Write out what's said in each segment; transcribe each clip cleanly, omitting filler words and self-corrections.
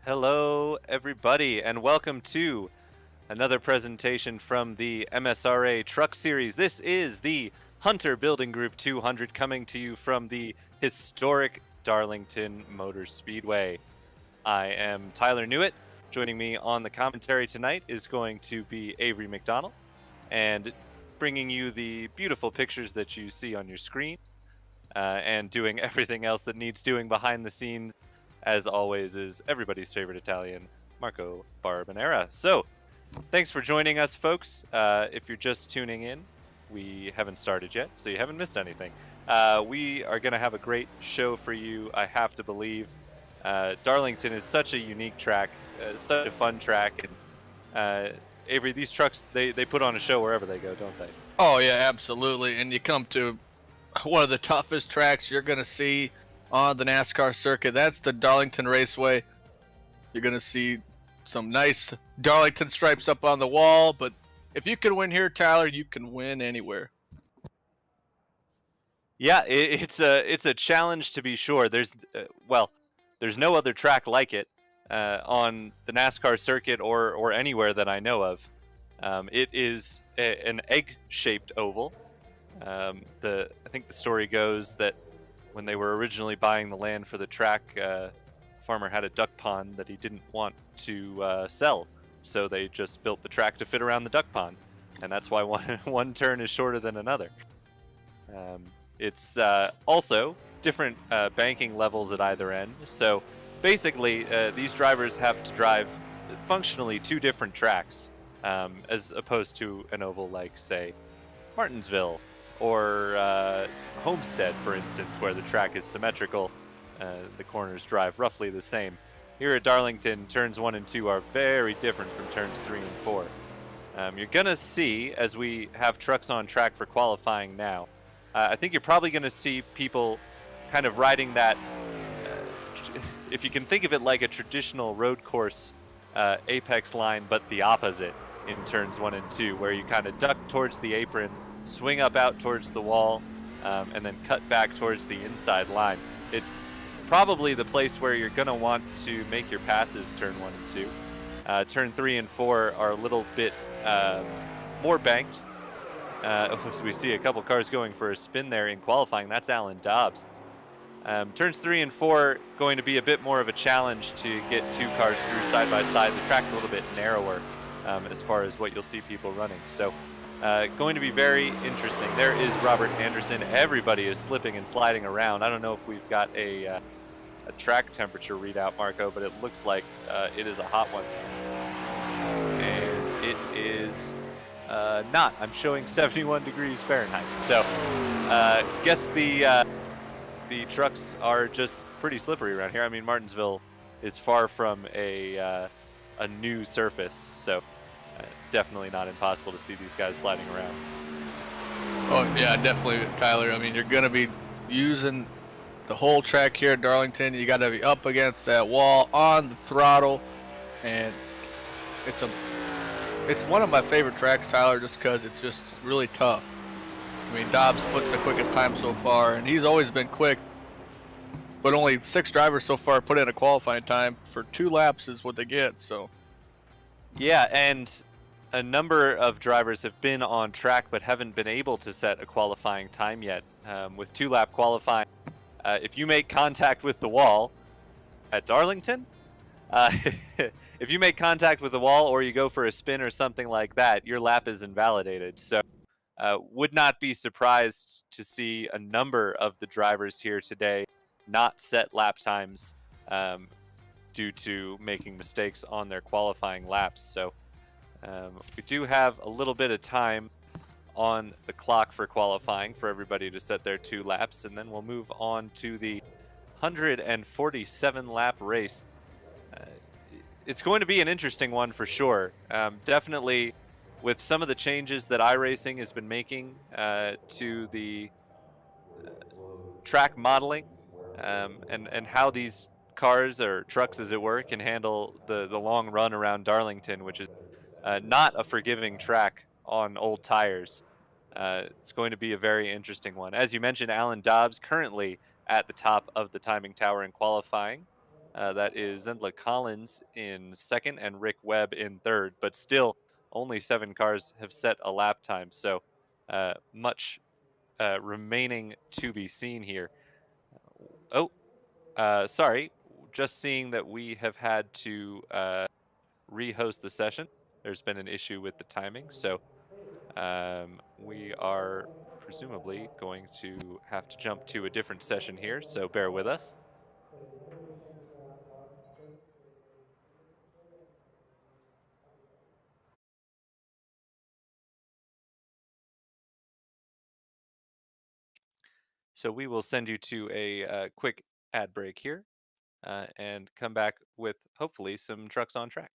Hello, everybody, and welcome to another presentation from the MSRA Truck Series. This is the Hunter Building Group 200 coming to you from the historic Darlington Motor Speedway. I am Tyler Newitt. Joining me on the commentary tonight is going to be Avery McDonald, and bringing you the beautiful pictures that you see on your screen, and doing everything else that needs doing behind the scenes, as always, is everybody's favorite Italian, Marco Barbanera. So, thanks for joining us, folks. If you're just tuning in, we haven't started yet, so you haven't missed anything. We are going to have a great show for you, I have to believe. Darlington is such a unique track, such a fun track, and Avery, these trucks, they put on a show wherever they go, don't they? Oh yeah, absolutely. And you come to one of the toughest tracks you're gonna see on the NASCAR circuit. That's the Darlington Raceway. You're gonna see some nice Darlington stripes up on the wall, but if you can win here, Tyler, you can win anywhere. Yeah, it's a challenge to be sure. There's no other track like it on the NASCAR circuit or anywhere that I know of. It is an egg-shaped oval. I think the story goes that when they were originally buying the land for the track, farmer had a duck pond that he didn't want to sell, so they just built the track to fit around the duck pond, and that's why one turn is shorter than another. It's also different banking levels at either end. So basically, these drivers have to drive functionally two different tracks, as opposed to an oval like, say, Martinsville or Homestead, for instance, where the track is symmetrical. The corners drive roughly the same. Here at Darlington, turns 1 and 2 are very different from turns 3 and 4. You're going to see, as we have trucks on track for qualifying now, I think you're probably going to see people kind of riding that, if you can think of it like a traditional road course apex line, but the opposite in turns 1 and 2, where you kind of duck towards the apron, swing up out towards the wall, and then cut back towards the inside line. It's probably the place where you're going to want to make your passes turn 1 and 2. Turn 3 and 4 are a little bit more banked. So we see a couple cars going for a spin there in qualifying. That's Alan Dobbs. Turns 3 and 4 going to be a bit more of a challenge to get two cars through side by side. The track's a little bit narrower as far as what you'll see people running. So going to be very interesting. There is Robert Anderson. Everybody is slipping and sliding around. I don't know if we've got a track temperature readout, Marco, but it looks like it is a hot one. And it is not. I'm showing 71 degrees Fahrenheit. So guess the trucks are just pretty slippery around here. I mean, Martinsville is far from a new surface, so definitely not impossible to see these guys sliding around. Oh yeah, definitely, Tyler. I mean, you're gonna be using the whole track here at Darlington. You got to be up against that wall on the throttle, and it's one of my favorite tracks, Tyler, just because it's just really tough. I mean, Dobbs puts the quickest time so far, and he's always been quick, but only 6 drivers so far put in a qualifying time for 2 laps is what they get. So Yeah, and a number of drivers have been on track but haven't been able to set a qualifying time yet. With 2-lap qualifying, if you make contact with the wall at Darlington, if you make contact with the wall or you go for a spin or something like that, your lap is invalidated. So would not be surprised to see a number of the drivers here today not set lap times due to making mistakes on their qualifying laps. So we do have a little bit of time on the clock for qualifying for everybody to set their 2 laps, and then we'll move on to the 147 lap race. It's going to be an interesting one for sure. Definitely with some of the changes that iRacing has been making to the track modeling, and how these cars or trucks, as it were, can handle the long run around Darlington, which is not a forgiving track on old tires. It's going to be a very interesting one. As you mentioned, Alan Dobbs currently at the top of the timing tower in qualifying. That is Zendla Collins in second and Rick Webb in third, but still only 7 cars have set a lap time. So much remaining to be seen here. Oh, sorry. Just seeing that we have had to rehost the session. There's been an issue with the timing. So we are presumably going to have to jump to a different session here. So bear with us. So we will send you to a quick ad break here and come back with hopefully some trucks on track.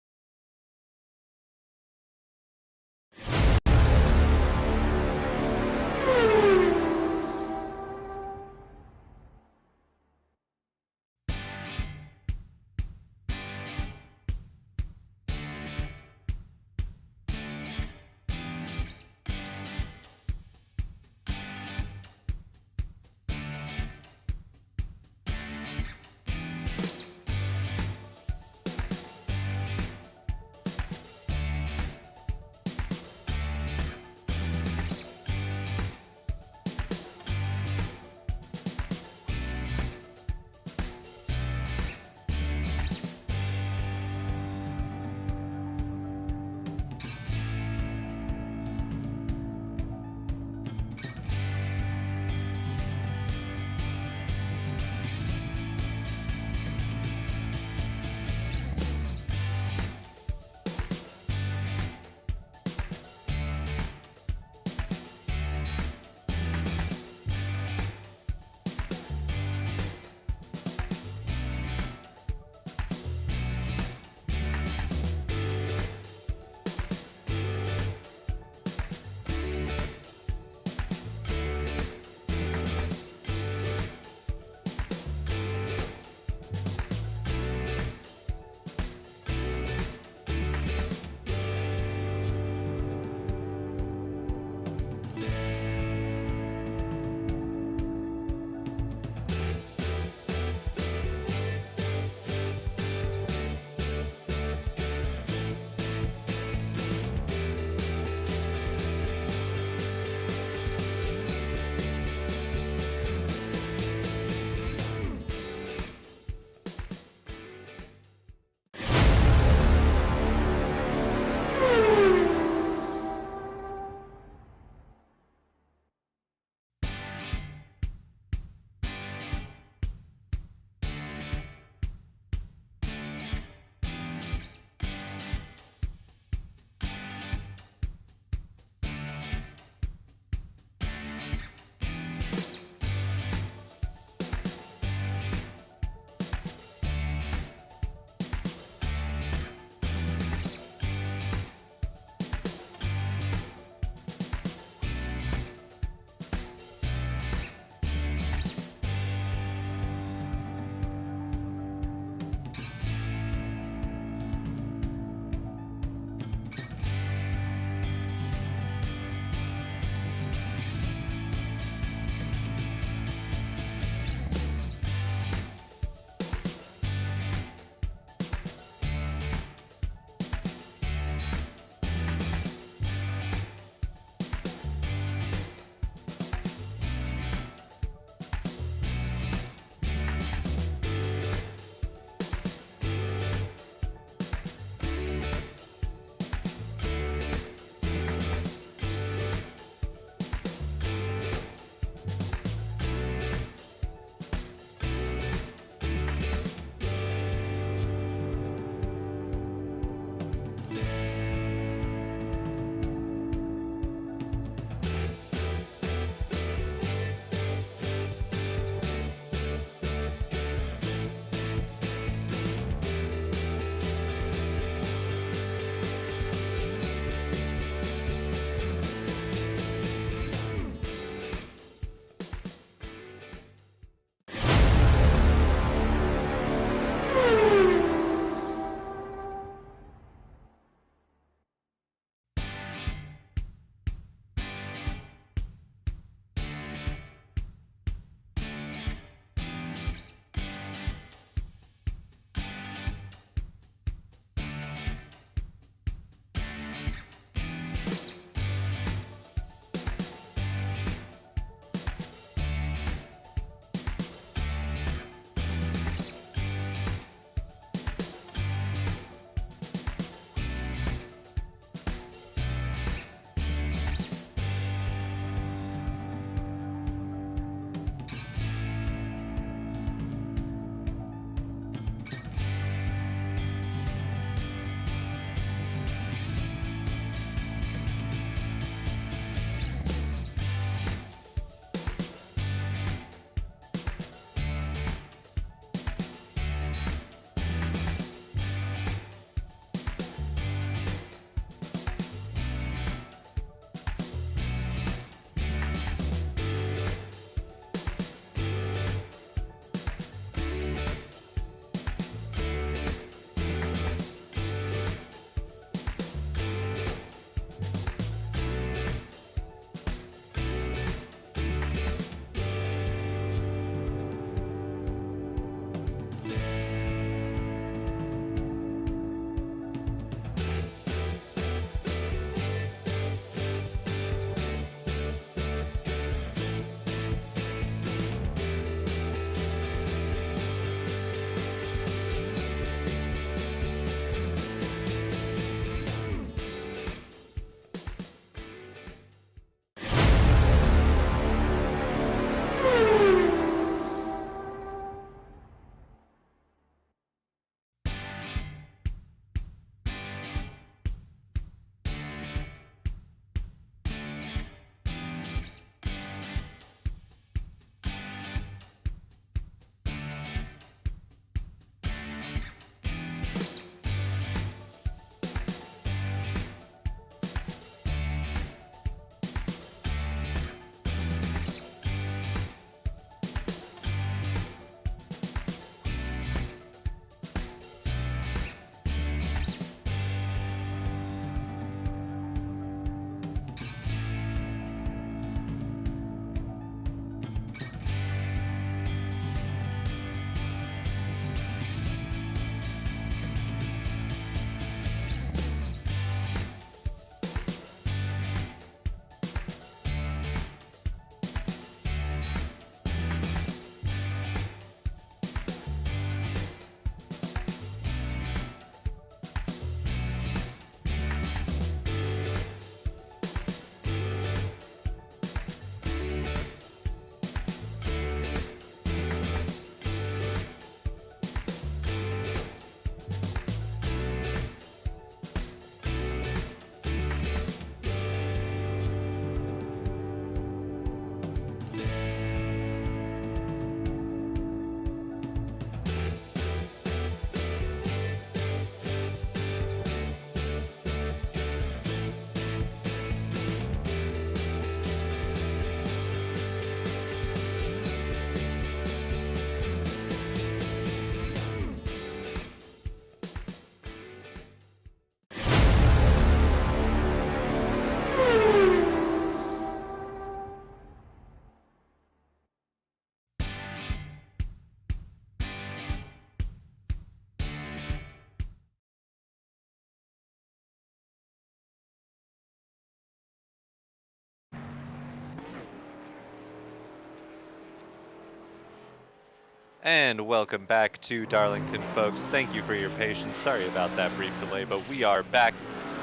And welcome back to Darlington, folks. Thank you for your patience. Sorry about that brief delay, but we are back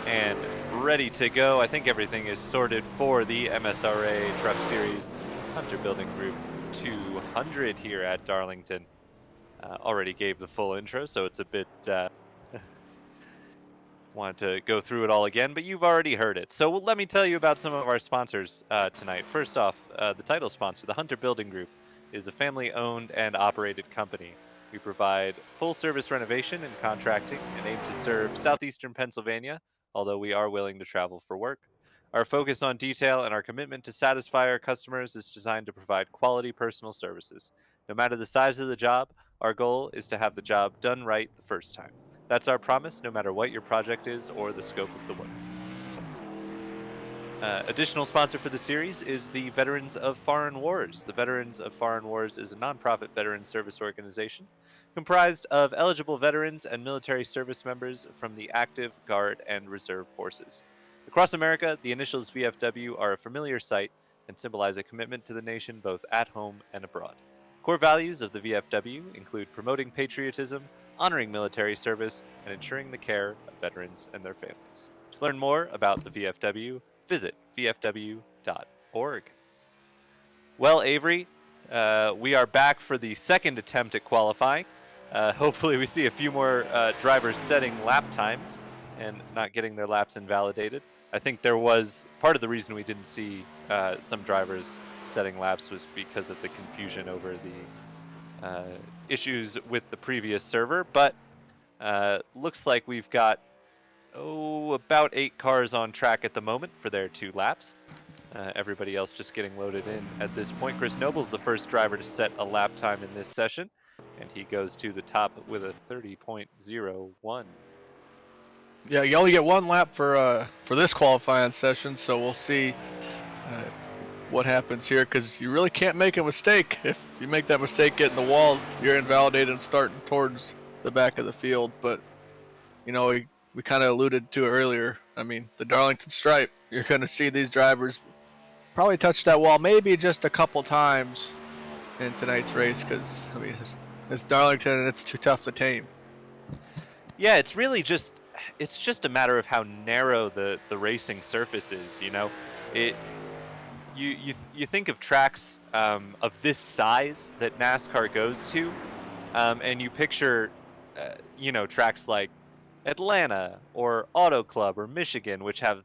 and ready to go. I think everything is sorted for the MSRA Truck Series Hunter Building Group 200 here at Darlington. Already gave the full intro, so it's a bit want to go through it all again, but you've already heard it. So let me tell you about some of our sponsors tonight. First off, the title sponsor, the Hunter Building Group, is a family owned and operated company. We provide full service renovation and contracting and aim to serve Southeastern Pennsylvania, although we are willing to travel for work. Our focus on detail and our commitment to satisfy our customers is designed to provide quality personal services. No matter the size of the job, our goal is to have the job done right the first time. That's our promise, no matter what your project is or the scope of the work. Additional sponsor for the series is the Veterans of Foreign Wars. The Veterans of Foreign Wars is a nonprofit veteran service organization comprised of eligible veterans and military service members from the active, guard, and reserve forces. Across America, the initials VFW are a familiar sight and symbolize a commitment to the nation both at home and abroad. Core values of the VFW include promoting patriotism, honoring military service, and ensuring the care of veterans and their families. To learn more about the VFW, visit vfw.org. Well, Avery, we are back for the second attempt at qualifying. Hopefully, we see a few more drivers setting lap times and not getting their laps invalidated. I think there was part of the reason we didn't see some drivers setting laps was because of the confusion over the issues with the previous server. But looks like we've got about 8 cars on track at the moment for their 2 laps. Everybody else just getting loaded in at this point. Chris Noble's the first driver to set a lap time in this session, and he goes to the top with a 30.01. Yeah, you only get one lap for this qualifying session, so we'll see uh, what happens here, because you really can't make a mistake. If you make that mistake getting the wall, you're invalidated and starting towards the back of the field. But we kind of alluded to it earlier. I mean, the Darlington stripe, you're going to see these drivers probably touch that wall maybe just a couple times in tonight's race, because I mean it's Darlington and it's too tough to tame. Yeah, it's just a matter of how narrow the racing surface is. It you think of tracks of this size that NASCAR goes to, and you picture tracks like Atlanta or Auto Club or Michigan, which have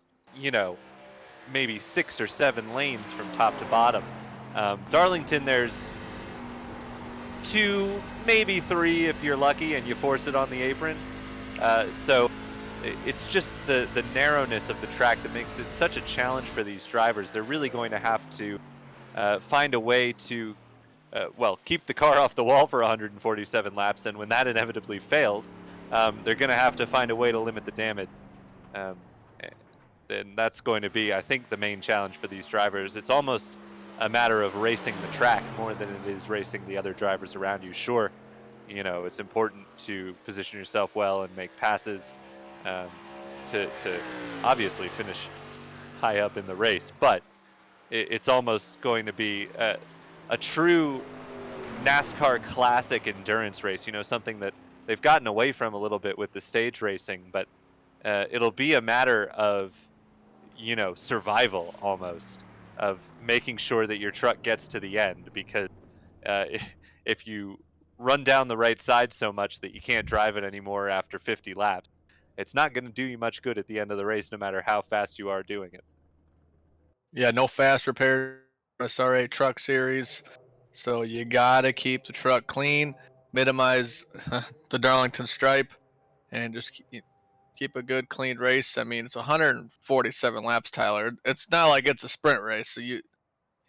maybe 6 or 7 lanes from top to bottom. Darlington, there's 2, maybe 3 if you're lucky and you force it on the apron. So it's just the narrowness of the track that makes it such a challenge for these drivers. They're really going to have to find a way to, keep the car off the wall for 147 laps. And when that inevitably fails, they're going to have to find a way to limit the damage. Um, then that's going to be, I think, the main challenge for these drivers. It's almost a matter of racing the track more than it is racing the other drivers around you. Sure, it's important to position yourself well and make passes to obviously finish high up in the race, but it's almost going to be a true NASCAR classic endurance race, something that they've gotten away from a little bit with the stage racing, but it'll be a matter of survival almost, of making sure that your truck gets to the end, because uh, if you run down the right side so much that you can't drive it anymore after 50 laps, it's not going to do you much good at the end of the race, no matter how fast you are doing it. Yeah, no fast repair MSRA truck series, so you gotta keep the truck clean, minimize the Darlington stripe, and just keep a good clean race. I mean, it's 147 laps, Tyler. It's not like it's a sprint race. So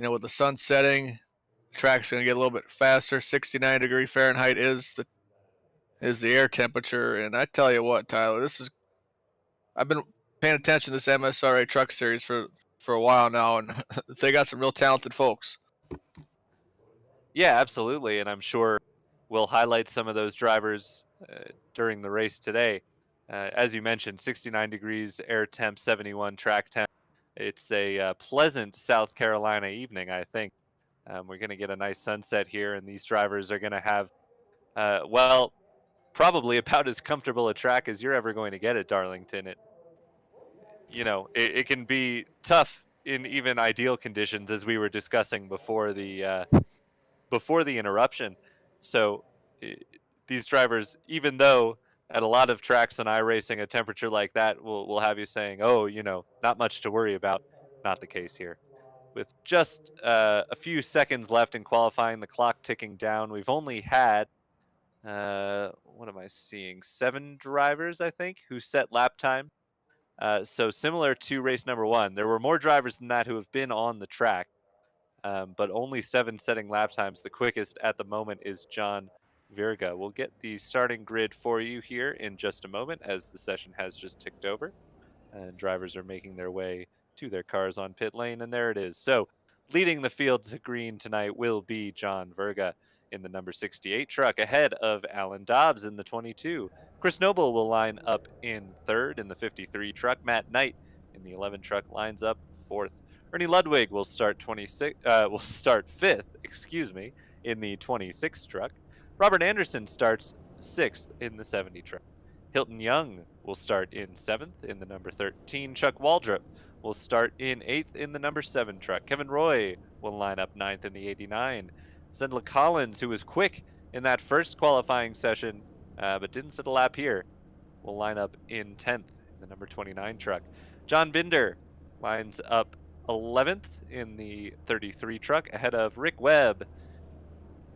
with the sun setting, the track's gonna get a little bit faster. 69-degree Fahrenheit is the air temperature, and I tell you what, Tyler, I've been paying attention to this MSRA truck series for a while now, and they got some real talented folks. Yeah, absolutely, and I'm sure we'll highlight some of those drivers during the race today. As you mentioned, 69 degrees, air temp 71, track temp. It's a pleasant South Carolina evening, I think. We're going to get a nice sunset here, and these drivers are going to have, well, probably about as comfortable a track as you're ever going to get at Darlington. It can be tough in even ideal conditions, as we were discussing before the interruption. So i- these drivers, even though at a lot of tracks in iRacing, a temperature like that will have you saying, "Oh, not much to worry about." Not the case here. With just a few seconds left in qualifying, the clock ticking down, we've only had what am I seeing? 7 drivers, I think, who set lap time. So similar to race number one, there were more drivers than that who have been on the track, but only 7 setting lap times. The quickest at the moment is John Virga. We'll get the starting grid for you here in just a moment, as the session has just ticked over and drivers are making their way to their cars on pit lane, and there it is. So, leading the field to green tonight will be John Virga in the number 68 truck, ahead of Alan Dobbs in the 22. Chris Noble will line up in third in the 53 truck. Matt Knight in the 11 truck lines up fourth. Ernie Ludwig will start 26. Will start fifth. Excuse me, in the 26 truck. Robert Anderson starts sixth in the 70 truck. Hilton Young will start in 7th in the number 13. Chuck Waldrop will start in 8th in the number 7 truck. Kevin Roy will line up 9th in the 89. Zendla Collins, who was quick in that first qualifying session but didn't set a lap here, will line up in 10th in the number 29 truck. John Binder lines up 11th in the 33 truck, ahead of Rick Webb,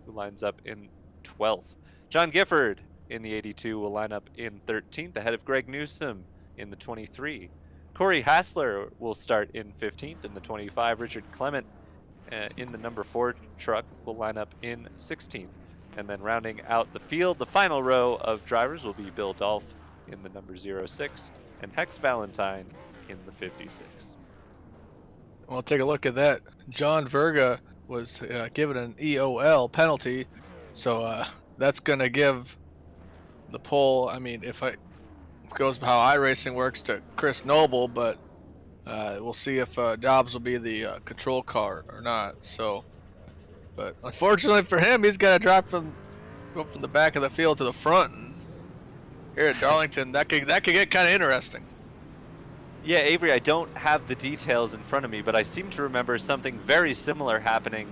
who lines up in 12th. John Gifford in the 82 will line up in 13th, ahead of Greg Newsom in the 23. Corey Hassler will start in 15th in the 25. Richard Clement in the number 4 truck will line up in 16th. And then rounding out the field, the final row of drivers will be Bill Dolph in the number 06 and Hex Valentine in the 56. Well, take a look at that. John Virga was given an EOL penalty, so that's going to give the pole. I mean, if it goes by how iRacing works, to Chris Noble, but we'll see if Dobbs will be the control car or not. So, but unfortunately for him, he's got to go from the back of the field to the front. And here at Darlington, that could get kind of interesting. Yeah, Avery, I don't have the details in front of me, but I seem to remember something very similar happening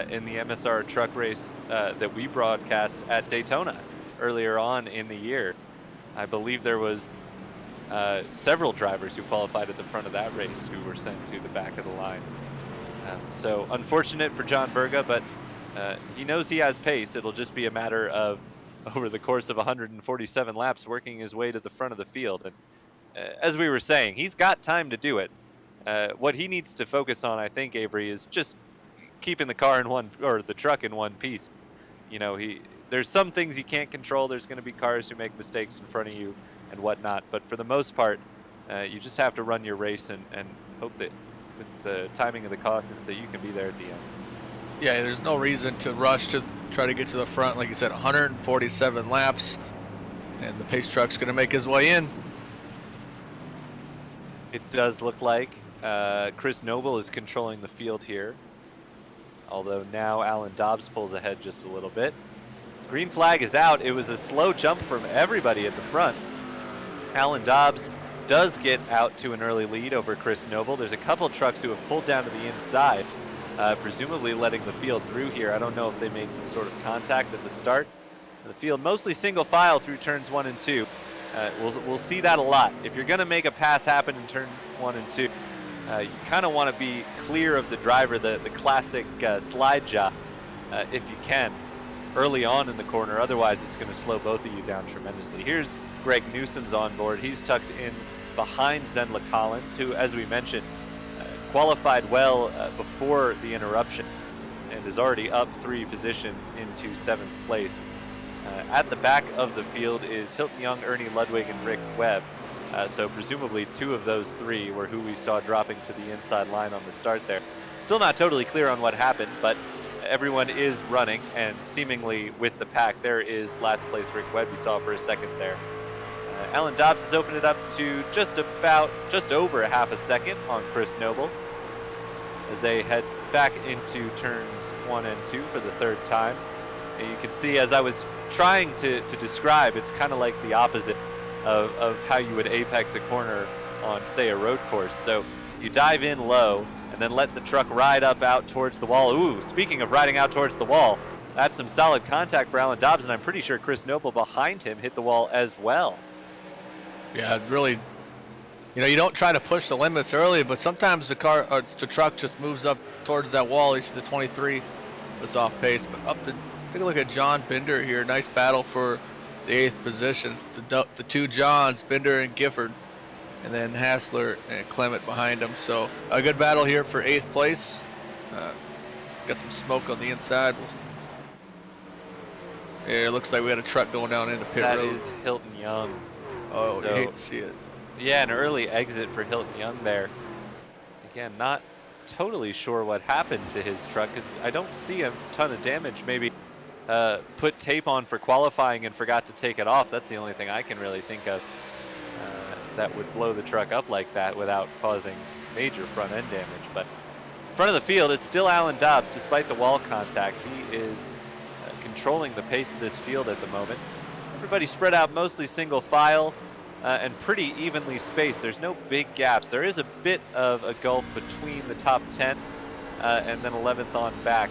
in the MSR truck race that we broadcast at Daytona earlier on in the year. I believe there was several drivers who qualified at the front of that race who were sent to the back of the line. So unfortunate for John Virga, but he knows he has pace. It'll just be a matter of, over the course of 147 laps, working his way to the front of the field. And as we were saying, he's got time to do it. What he needs to focus on, I think, Avery, is just keeping the car in one, or the truck in one piece. There's some things you can't control. There's going to be cars who make mistakes in front of you and whatnot. But for the most part, you just have to run your race and hope that with the timing of the cautions that you can be there at the end. Yeah, there's no reason to rush to try to get to the front. Like you said, 147 laps, and the pace truck's going to make his way in. It does look like Chris Noble is controlling the field here, although now Alan Dobbs pulls ahead just a little bit. Green flag is out. It was a slow jump from everybody at the front. Alan Dobbs does get out to an early lead over Chris Noble. There's a couple trucks who have pulled down to the inside, presumably letting the field through here. I don't know if they made some sort of contact at the start. The field mostly single file through turns 1 and 2. We'll see that a lot. If you're going to make a pass happen in turn 1 and 2, you kind of want to be clear of the driver, the classic slide job, if you can, early on in the corner. Otherwise, it's going to slow both of you down tremendously. Here's Greg Newsom's on board. He's tucked in behind Zendla Collins, who, as we mentioned, qualified well before the interruption and is already up 3 positions into 7th place. At the back of the field is Hilton Young, Ernie Ludwig, and Rick Webb. So presumably 2 of those 3 were who we saw dropping to the inside line on the start there. Still not totally clear on what happened, but everyone is running, and seemingly with the pack. There is last place Rick Webb, you saw for a second there. Alan Dobbs has opened it up to just over a half a second on Chris Noble as they head back into turns 1 and 2 for the third time. And you can see, as I was trying to describe, it's kind of like the opposite of how you would apex a corner on, say, a road course. So you dive in low and then let the truck ride up out towards the wall. Ooh, speaking of riding out towards the wall, that's some solid contact for Alan Dobbs, and I'm pretty sure Chris Noble behind him hit the wall as well. Yeah, really. You know, you don't try to push the limits early, but sometimes the truck just moves up towards that wall. You see the 23 was off pace, but take a look at John Binder here. Nice battle for the 8th positions. The two Johns, Binder and Gifford, and then Hassler and Clement behind them. So a good battle here for 8th place. Got some smoke on the inside. Yeah, it looks like we had a truck going down into pit road. That is Hilton Young. Oh, so, you hate to see it. Yeah, an early exit for Hilton Young there. Again, not totally sure what happened to his truck, because I don't see a ton of damage. Maybe put tape on for qualifying and forgot to take it off. That's the only thing I can really think of that would blow the truck up like that without causing major front end damage. But in front of the field, it's still Alan Dobbs, despite the wall contact. He is controlling the pace of this field at the moment. Everybody spread out, mostly single file and pretty evenly spaced. There's no big gaps. There is a bit of a gulf between the top 10 and then 11th on back.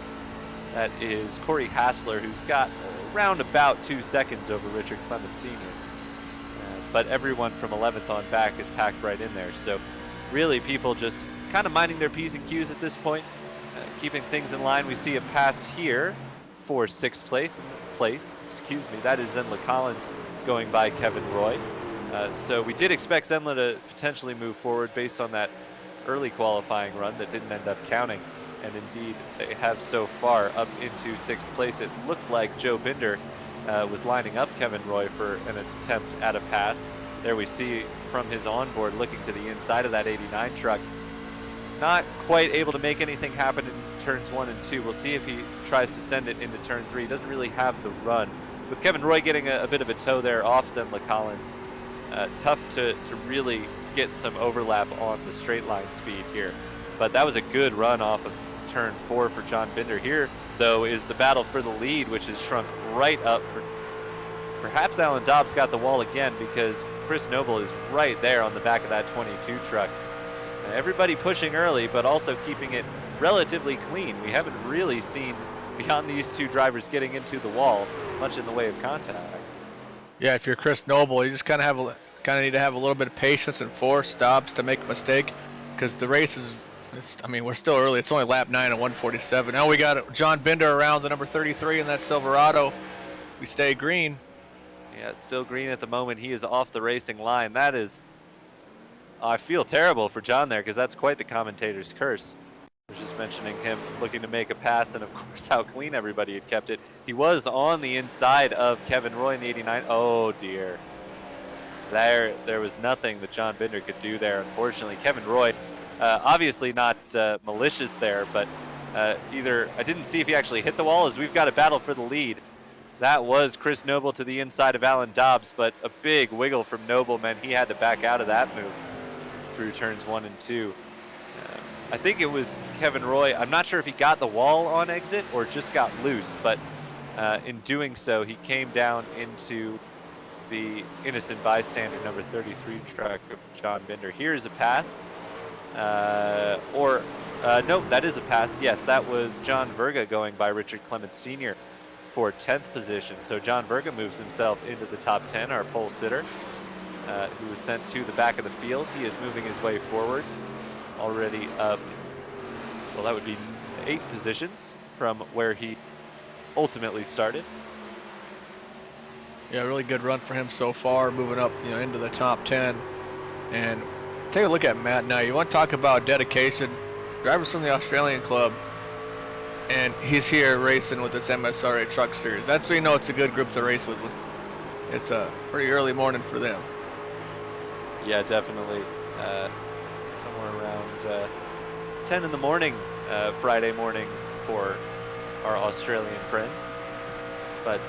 That is Corey Hassler, who's got around about 2 seconds over Richard Clement Sr. But everyone from 11th on back is packed right in there. So really people just kind of minding their P's and Q's at this point, keeping things in line. We see a pass here for 6th place. Excuse me. That is Zenla Collins going by Kevin Roy. So we did expect Zenla to potentially move forward based on that early qualifying run that didn't end up counting. And indeed, they have so far up into 6th place. It looked like Joe Binder was lining up Kevin Roy for an attempt at a pass. There we see from his onboard looking to the inside of that 89 truck. Not quite able to make anything happen in turns 1 and 2. We'll see if he tries to send it into turn 3. He doesn't really have the run. With Kevin Roy getting a bit of a tow there off Zenla Collins, tough to really get some overlap on the straight line speed here. But that was a good run off of turn 4 for John Binder. Here, though, is the battle for the lead, which is shrunk right up. Perhaps Alan Dobbs got the wall again, because Chris Noble is right there on the back of that 22 truck. Everybody pushing early, but also keeping it relatively clean. We haven't really seen, beyond these two drivers getting into the wall, much in the way of contact. Yeah, if you're Chris Noble, you just kind of need to have a little bit of patience and force Dobbs to make a mistake, because the race is, I mean, we're still early. It's only lap 9 and 147. Now we got John Binder around the number 33 in that Silverado. We stay green. Yeah, it's still green at the moment. He is off the racing line. That is, I feel terrible for John there, because that's quite the commentator's curse. I was just mentioning him looking to make a pass, and of course how clean everybody had kept it. He was on the inside of Kevin Roy in the 89. Oh dear. There was nothing that John Binder could do there, unfortunately. Kevin Roy, obviously not malicious there, but either, I didn't see if he actually hit the wall, as we've got a battle for the lead. That was Chris Noble to the inside of Alan Dobbs, but a big wiggle from Noble meant he had to back out of that move through turns 1 and 2. I think it was Kevin Roy. I'm not sure if he got the wall on exit or just got loose, but in doing so, he came down into the innocent bystander number 33 truck of John Binder. Here's a pass. No, that is a pass. Yes, that was John Verga going by Richard Clement Sr. for 10th position. So John Verga moves himself into the top 10, our pole sitter, who was sent to the back of the field. He is moving his way forward, already up, well, that would be 8 positions from where he ultimately started. Yeah, really good run for him so far, moving up, into the top 10. And take a look at Matt now. You want to talk about dedication. Drivers from the Australian club, and he's here racing with this MSRA truck series. That's so you know it's a good group to race with. It's a pretty early morning for them. Yeah, definitely. Somewhere around 10 in the morning, Friday morning for our Australian friends. But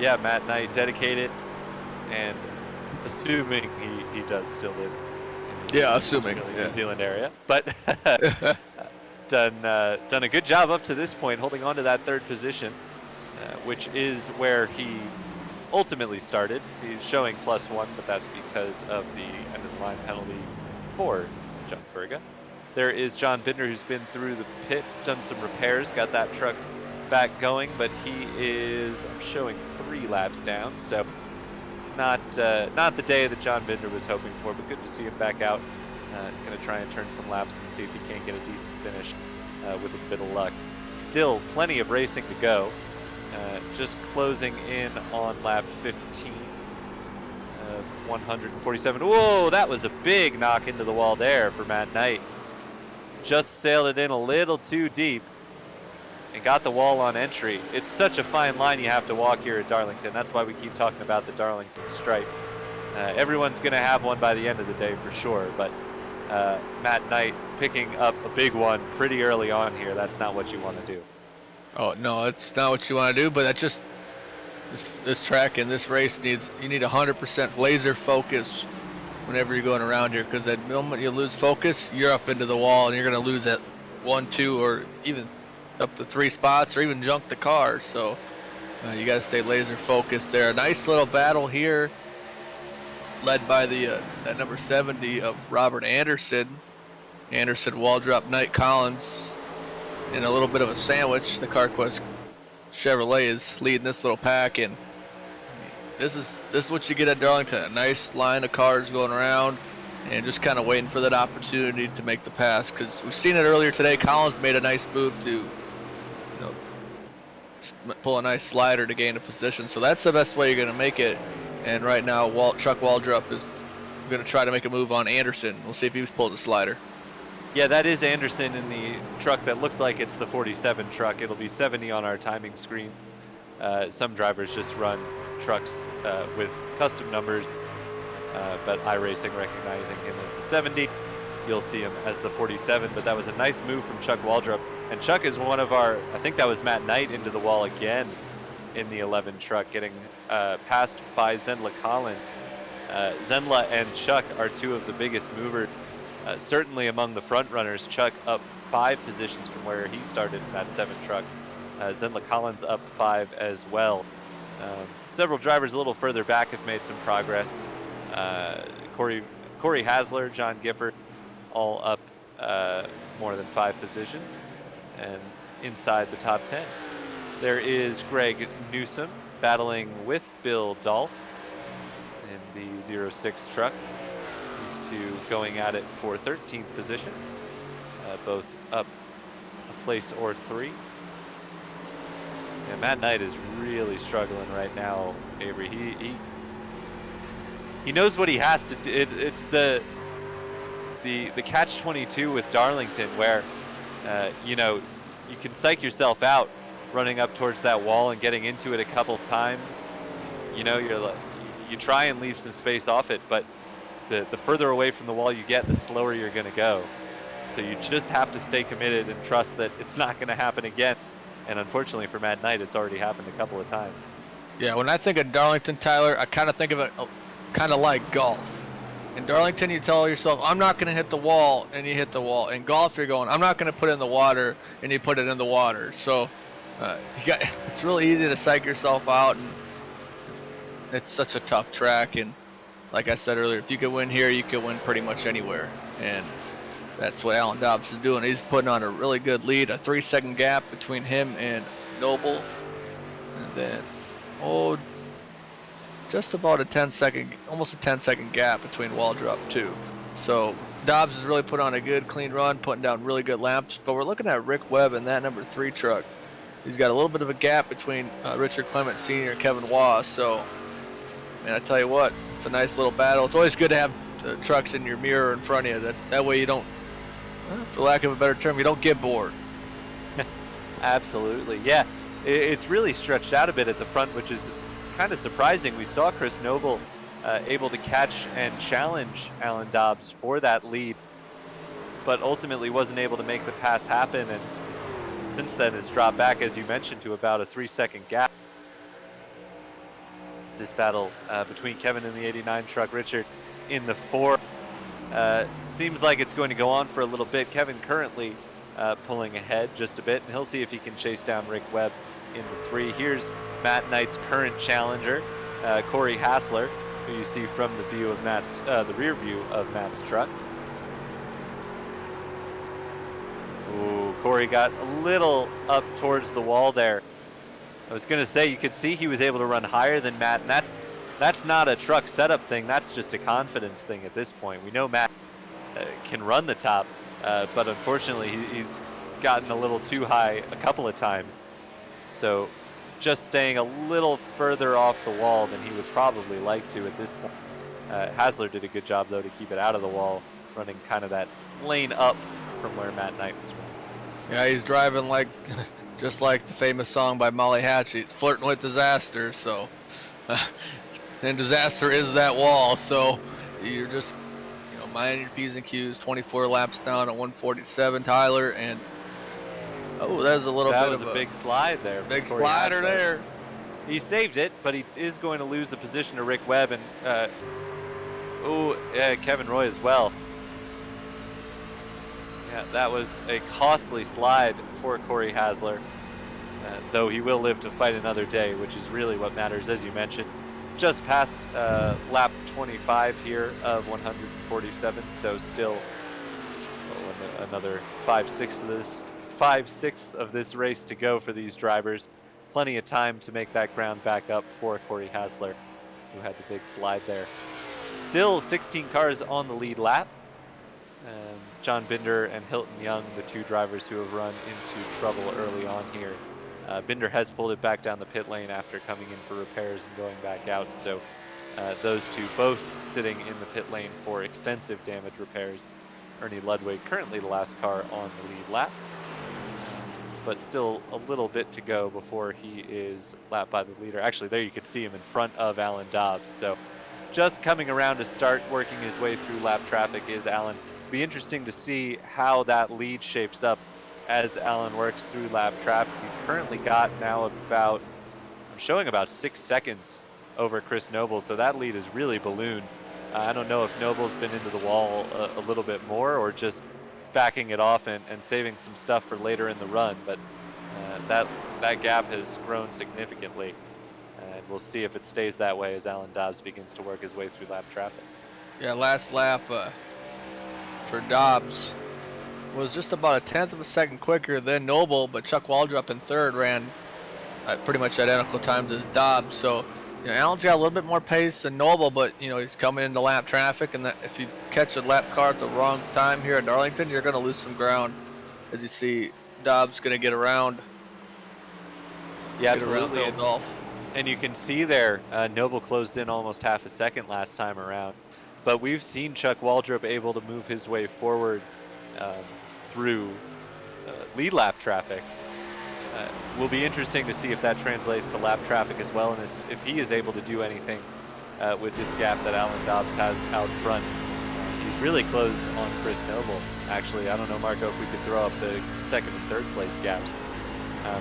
yeah, Matt Knight dedicated, and assuming he does still live in the assuming New Zealand area, but done a good job up to this point, holding on to that third position, which is where he ultimately started. He's showing +1, but that's because of the end of the line penalty for John Berga. There is John Binder, who's been through the pits, done some repairs, got that truck back going, but he is, I'm showing 3 laps down, so not the day that John Binder was hoping for, but good to see him back out. Going to try and turn some laps and see if he can't get a decent finish with a bit of luck. Still plenty of racing to go. Just closing in on lap 15 of 147. Whoa, that was a big knock into the wall there for Matt Knight. Just sailed it in a little too deep and got the wall on entry. It's such a fine line you have to walk here at Darlington. That's why we keep talking about the Darlington stripe. Everyone's going to have one by the end of the day for sure, but Matt Knight picking up a big one pretty early on here. That's not what you want to do. Oh no, it's not what you want to do, but that just this track and this race you need 100% laser focus whenever you're going around here, because that moment you lose focus, you're up into the wall and you're going to lose at 1, 2, or even up to 3 spots, or even junk the car. So you got to stay laser focused there. A nice little battle here, led by the that number 70 of Robert Anderson. Anderson, wall drop, Knight, Collins, in a little bit of a sandwich. The CarQuest Chevrolet is leading this little pack, and this is what you get at Darlington. A nice line of cars going around and just kind of waiting for that opportunity to make the pass, because we've seen it earlier today. Collins made a nice move to pull a nice slider to gain a position, so that's the best way you're going to make it. And right now Chuck Waldrop is going to try to make a move on Anderson. We'll see if he's pulled a slider. Yeah, that is Anderson in the truck that looks like it's the 47 truck. It'll be 70 on our timing screen. Some drivers just run trucks with custom numbers, but iRacing recognizing him as the 70. You'll see him as the 47, but that was a nice move from Chuck Waldrop. And Chuck is one of our, I think that was Matt Knight into the wall again in the 11 truck, getting passed by Zenla Collin. Zenla and Chuck are 2 of the biggest movers. Certainly among the front runners. Chuck up 5 positions from where he started in that 7 truck. Zenla Collins up 5 as well. Several drivers a little further back have made some progress. Corey Hasler, John Gifford, all up more than 5 positions and inside the top 10. There is Greg Newsom battling with Bill Dolph in the 06 truck. These 2 going at it for 13th position, both up a place or 3. Yeah, Matt Knight is really struggling right now, Avery. He knows what he has to do. It's the catch-22 with Darlington, where you can psych yourself out running up towards that wall and getting into it a couple times. You try and leave some space off it, but the further away from the wall you get, the slower you're going to go. So you just have to stay committed and trust that it's not going to happen again. And unfortunately for Matt Knight, it's already happened a couple of times. Yeah, when I think of Darlington, Tyler, I kind of think of it kind of like golf. In Darlington, you tell yourself, I'm not going to hit the wall, and you hit the wall. In golf, you're going, I'm not going to put it in the water, and you put it in the water. So it's really easy to psych yourself out, and it's such a tough track. And like I said earlier, if you could win here, you could win pretty much anywhere. And that's what Alan Dobbs is doing. He's putting on a really good lead, a 3-second gap between him and Noble. And then, just about a 10-second, almost a 10-second gap between Waldrop too. So Dobbs has really put on a good, clean run, putting down really good laps. But we're looking at Rick Webb and that number 3 truck. He's got a little bit of a gap between Richard Clement Sr. and Kevin Waugh. So, man, I tell you what, it's a nice little battle. It's always good to have trucks in your mirror in front of you. That way you don't, for lack of a better term, you don't get bored. Absolutely, yeah. It's really stretched out a bit at the front, which is kind of surprising. We saw Chris Noble able to catch and challenge Alan Dobbs for that lead, but ultimately wasn't able to make the pass happen, and since then has dropped back, as you mentioned, to about a 3-second gap. This battle between Kevin in the 89 truck, Richard in the 4, seems like it's going to go on for a little bit. Kevin currently pulling ahead just a bit, and he'll see if he can chase down Rick Webb in the 3. Here's Matt Knight's current challenger, Corey Hassler, who you see from the view of the rear view of Matt's truck. Ooh, Corey got a little up towards the wall there. I was gonna say, you could see he was able to run higher than Matt, and that's not a truck setup thing. That's just a confidence thing at this point. We know Matt can run the top, but unfortunately he's gotten a little too high a couple of times. So just staying a little further off the wall than he would probably like to at this point. Hassler did a good job though to keep it out of the wall, running kind of that lane up from where Matt Knight was running. Yeah, he's driving like, just like the famous song by Molly Hatch, he's flirting with disaster. So, and disaster is that wall. So you're just, minding your P's and Q's. 24 laps down at 147, Tyler, and oh, that was a little that bit was of a big slide there. Big slider there. He saved it, but he is going to lose the position to Rick Webb and Kevin Roy as well. Yeah, that was a costly slide for Corey Hassler, though he will live to fight another day, which is really what matters, as you mentioned. Just past lap 25 here of 147, so still another 5/6 of this race to go for these drivers. Plenty of time to make that ground back up for Corey Hassler, who had the big slide there. Still 16 cars on the lead lap. John Binder and Hilton Young, the two drivers who have run into trouble early on here. Binder has pulled it back down the pit lane after coming in for repairs and going back out. So those two both sitting in the pit lane for extensive damage repairs. Ernie Ludwig currently the last car on the lead lap, but still a little bit to go before he is lapped by the leader. Actually, there you can see him in front of Alan Dobbs. So just coming around to start working his way through lap traffic is Alan. Be interesting to see how that lead shapes up as Alan works through lap traffic. He's currently got now I'm showing about 6 seconds over Chris Noble, so that lead is really ballooned. I don't know if Noble's been into the wall a little bit more or just backing it off and saving some stuff for later in the run, but that gap has grown significantly, and we'll see if it stays that way as Alan Dobbs begins to work his way through lap traffic. Yeah, last lap for Dobbs was just about a 1/10 of a second quicker than Noble, but Chuck Waldrop in third ran at pretty much identical times as Dobbs. So, Allen's got a little bit more pace than Noble, but he's coming into lap traffic, and that if you catch a lap car at the wrong time here at Darlington, you're going to lose some ground. As you see, Dobbs going to get around. Yeah, get around absolutely. Dolph. And you can see there, Noble closed in almost half a second last time around. But we've seen Chuck Waldrop able to move his way forward through lead lap traffic. Will be interesting to see if that translates to lap traffic as well, and if he is able to do anything with this gap that Alan Dobbs has out front. He's really closed on Chris Noble. Actually, I don't know, Marco, if we could throw up the second and third place gaps.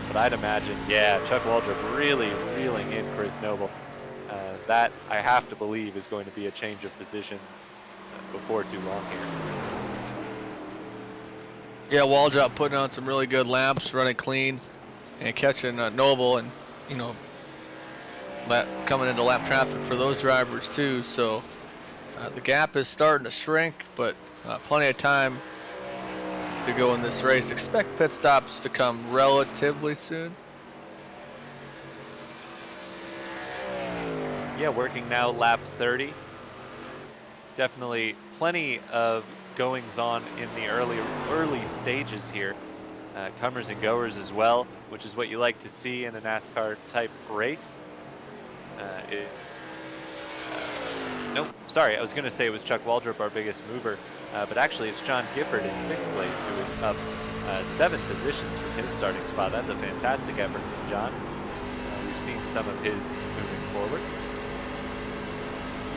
But I'd imagine, yeah, Chuck Waldrop really reeling in Chris Noble. That, I have to believe, is going to be a change of position before too long here. Yeah, Waldrop putting on some really good laps, running clean, and catching Noble, and coming into lap traffic for those drivers too. So the gap is starting to shrink, but plenty of time to go in this race. Expect pit stops to come relatively soon. Yeah, working now lap 30. Definitely plenty of goings on in the early stages here. Comers and goers as well, which is what you like to see in a NASCAR type race. Nope, sorry, I was going to say it was Chuck Waldrop, our biggest mover, but actually it's John Gifford in 6th place, who is up 7 positions from his starting spot. That's a fantastic effort from John. We've seen some of his moving forward.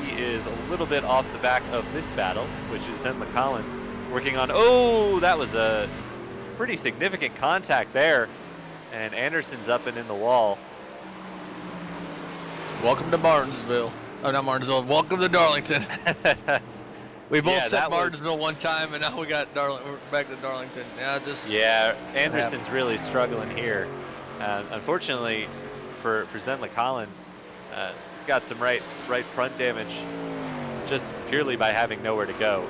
He is a little bit off the back of this battle, which is Zenla Collins working on, that was a pretty significant contact there, and Anderson's up and in the wall. Welcome to Martinsville. Oh, not Martinsville. Welcome to Darlington. We both Yeah, said that was- Martinsville one time, and now we're back to Darlington. Yeah, Anderson's really struggling here. Unfortunately for Zenla Collins, got some right front damage just purely by having nowhere to go.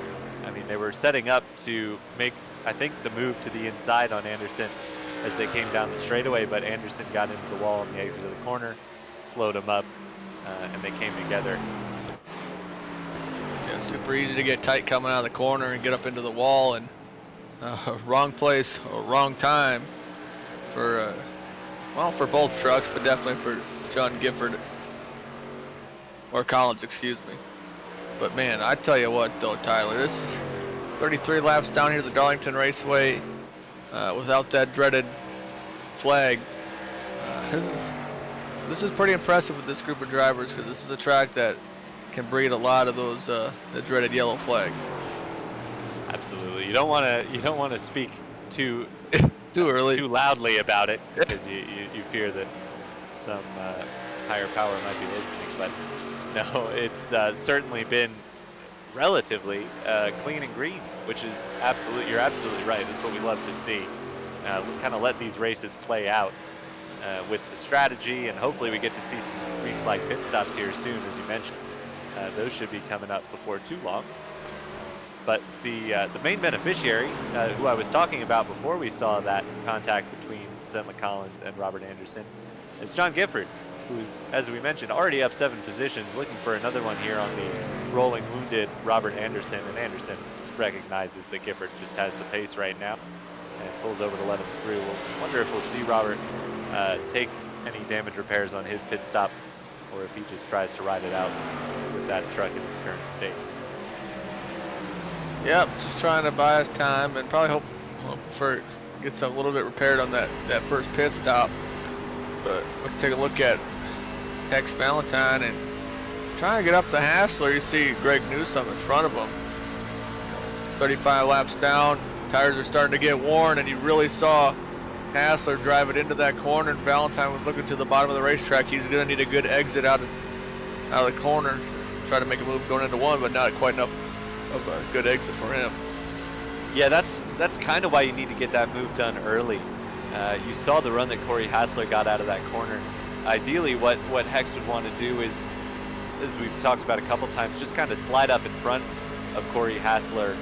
I mean, they were setting up to make, I think, the move to the inside on Anderson as they came down the straightaway, but Anderson got into the wall on the exit of the corner, slowed him up, and they came together. Yeah, super easy to get tight coming out of the corner and get up into the wall, and wrong place or wrong time for for both trucks, but definitely for John Gifford or Collins, excuse me. But man, I tell you what though, Tyler, this is 33 laps down here at the Darlington Raceway without that dreaded flag. This is pretty impressive with this group of drivers, because this is a track that can breed a lot of those the dreaded yellow flag. Absolutely, you don't want to speak too early, too loudly about it, because you fear that some higher power might be listening. But no, it's certainly been relatively clean and green, which is you're absolutely right. That's what we love to see. Kind of let these races play out with the strategy, and hopefully we get to see some green flag pit stops here soon, as you mentioned. Those should be coming up before too long. But the main beneficiary, who I was talking about before we saw that contact between Zenla Collins and Robert Anderson, is John Gifford, who's, as we mentioned, already up 7 positions, looking for another one here on the rolling wounded Robert Anderson. And Anderson recognizes that Gifford just has the pace right now and pulls over to let him through. We'll wonder if we'll see Robert take any damage repairs on his pit stop, or if he just tries to ride it out with that truck in its current state. Yep, just trying to buy us time and probably hope for get some a little bit repaired on that first pit stop. But we'll take a look at Hex Valentine and trying to get up the Hassler. You see Greg Newsome in front of him. 35 laps down, tires are starting to get worn, and you really saw Hassler drive it into that corner, and Valentine was looking to the bottom of the racetrack. He's going to need a good exit out of the corner, try to make a move going into one, but not quite enough of a good exit for him. Yeah, that's kind of why you need to get that move done early. You saw the run that Corey Hassler got out of that corner. Ideally, what Hex would want to do is, as we've talked about a couple times, just kind of slide up in front of Corey Hassler,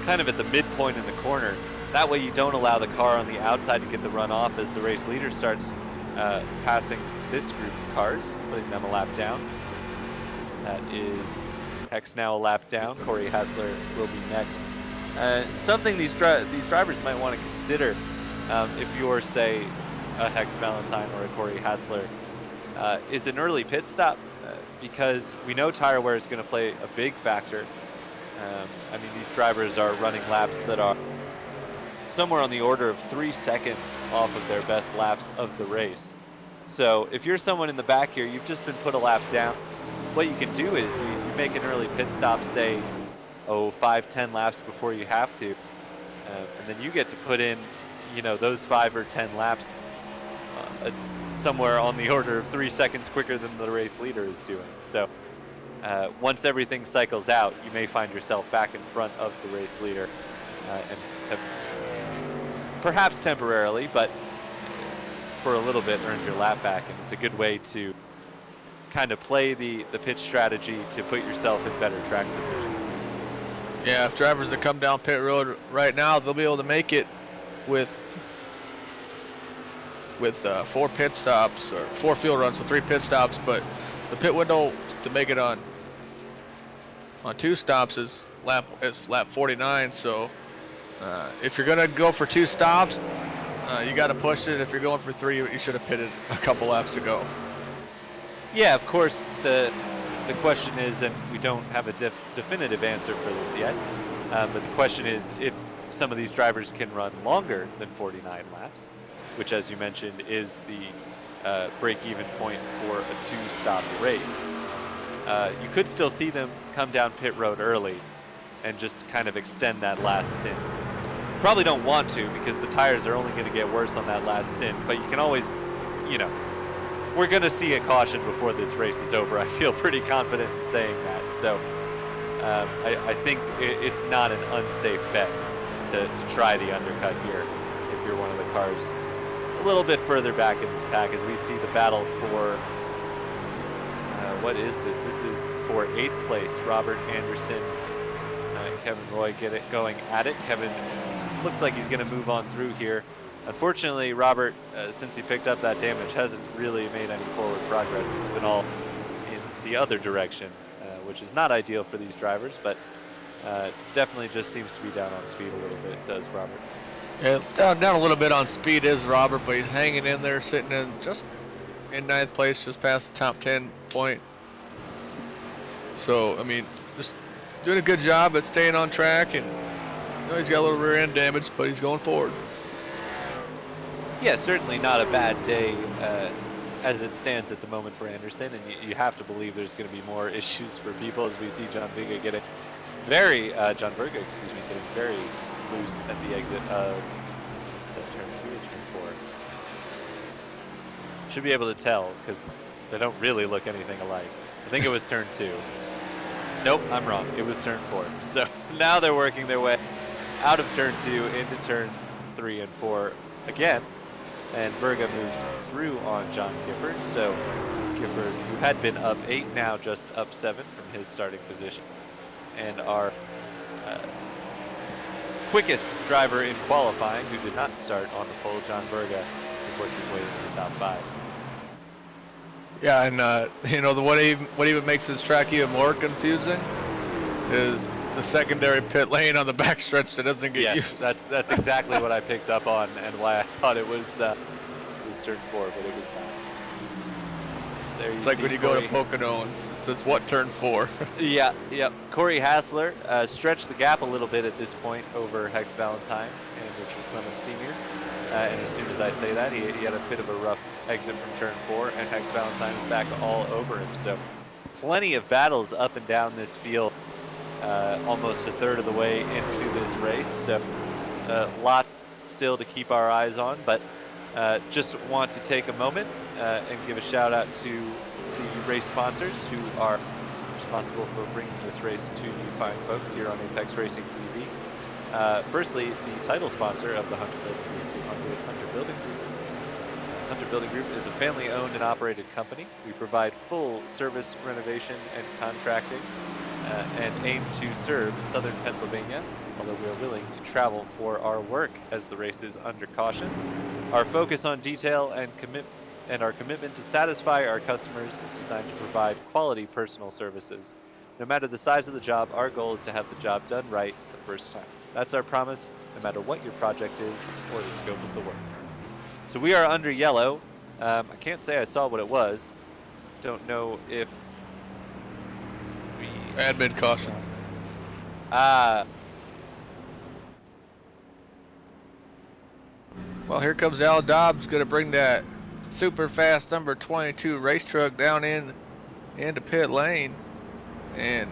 kind of at the midpoint in the corner. That way you don't allow the car on the outside to get the run off as the race leader starts passing this group of cars, putting them a lap down. That is Hex now a lap down. Corey Hassler will be next. Something these drivers might want to consider if you're, say, a Hex Valentine or a Corey Hassler, is an early pit stop, because we know tire wear is going to play a big factor. I mean, these drivers are running laps that are somewhere on the order of 3 seconds off of their best laps of the race. So if you're someone in the back here, you've just been put a lap down. What you can do is you make an early pit stop, say, 5-10 laps before you have to, and then you get to put in, those 5 or 10 laps somewhere on the order of 3 seconds quicker than the race leader is doing. So once everything cycles out, you may find yourself back in front of the race leader, and have perhaps temporarily, but for a little bit earned your lap back. And it's a good way to kind of play the pitch strategy to put yourself in better track position. Yeah, if drivers that come down pit road right now, they'll be able to make it with 4 pit stops, or 4 field runs, so 3 pit stops. But the pit window to make it on 2 stops is lap 49. So if you're gonna go for 2 stops, you got to push it. If you're going for 3, you should have pitted a couple laps ago. Yeah, of course, the question is, and we don't have a definitive answer for this yet, but the question is if some of these drivers can run longer than 49 laps, which, as you mentioned, is the break-even point for a 2-stop race. You could still see them come down pit road early and just kind of extend that last stint. Probably don't want to, because the tires are only going to get worse on that last stint, but you can always, we're going to see a caution before this race is over. I feel pretty confident in saying that. So I think it's not an unsafe bet to try the undercut here if you're one of the cars a little bit further back in this pack, as we see the battle for what is this? This is for 8th place. Robert Anderson, Kevin Roy get it going at it. Kevin looks like he's going to move on through here. Unfortunately, Robert, since he picked up that damage, hasn't really made any forward progress. It's been all in the other direction, which is not ideal for these drivers, but definitely just seems to be down on speed a little bit, does Robert. Yeah, down a little bit on speed is Robert, but he's hanging in there, sitting in just in 9th place, just past the top 10 point. So, I mean, just doing a good job at staying on track, and he's got a little rear end damage, but he's going forward. Yeah, certainly not a bad day as it stands at the moment for Anderson, and you have to believe there's going to be more issues for people as we see John Verga getting very loose at the exit of, is that turn 2 or turn 4? Should be able to tell because they don't really look anything alike. I think it was turn 2. Nope, I'm wrong. It was turn 4. So now they're working their way out of turn 2 into turns 3 and 4 again. And Verga moves through on John Gifford. So Gifford, who had been up 8, now just up 7 from his starting position. And our quickest driver in qualifying, who did not start on the pole, John Verga, has worked his way into the top 5. Yeah, and what even makes this track even more confusing is the secondary pit lane on the backstretch that doesn't get used. That's exactly what I picked up on, and why I thought it was turn 4, but it was not. There it's like when you go to Pocono and it says, what, turn 4? Yeah. Corey Hassler stretched the gap a little bit at this point over Hex Valentine and Richard Clemens Sr. And as soon as I say that, he had a bit of a rough exit from turn 4, and Hex Valentine is back all over him. So plenty of battles up and down this field, almost a third of the way into this race. So lots still to keep our eyes on, but just want to take a moment and give a shout out to the race sponsors who are responsible for bringing this race to you fine folks here on Apex Racing TV. Firstly, the title sponsor of the Hunter Building Group, Hunter Building Group. Hunter Building Group is a family-owned and operated company. We provide full service renovation and contracting and aim to serve Southern Pennsylvania, although we are willing to travel for our work as the race is under caution. Our focus on detail and our commitment to satisfy our customers is designed to provide quality personal services. No matter the size of the job, our goal is to have the job done right the first time. That's our promise, no matter what your project is or the scope of the work. So we are under yellow. I can't say I saw what it was. Don't know if we... Admin caution. Well, here comes Al Dobbs, going to bring that super fast number 22 race truck down into pit lane. And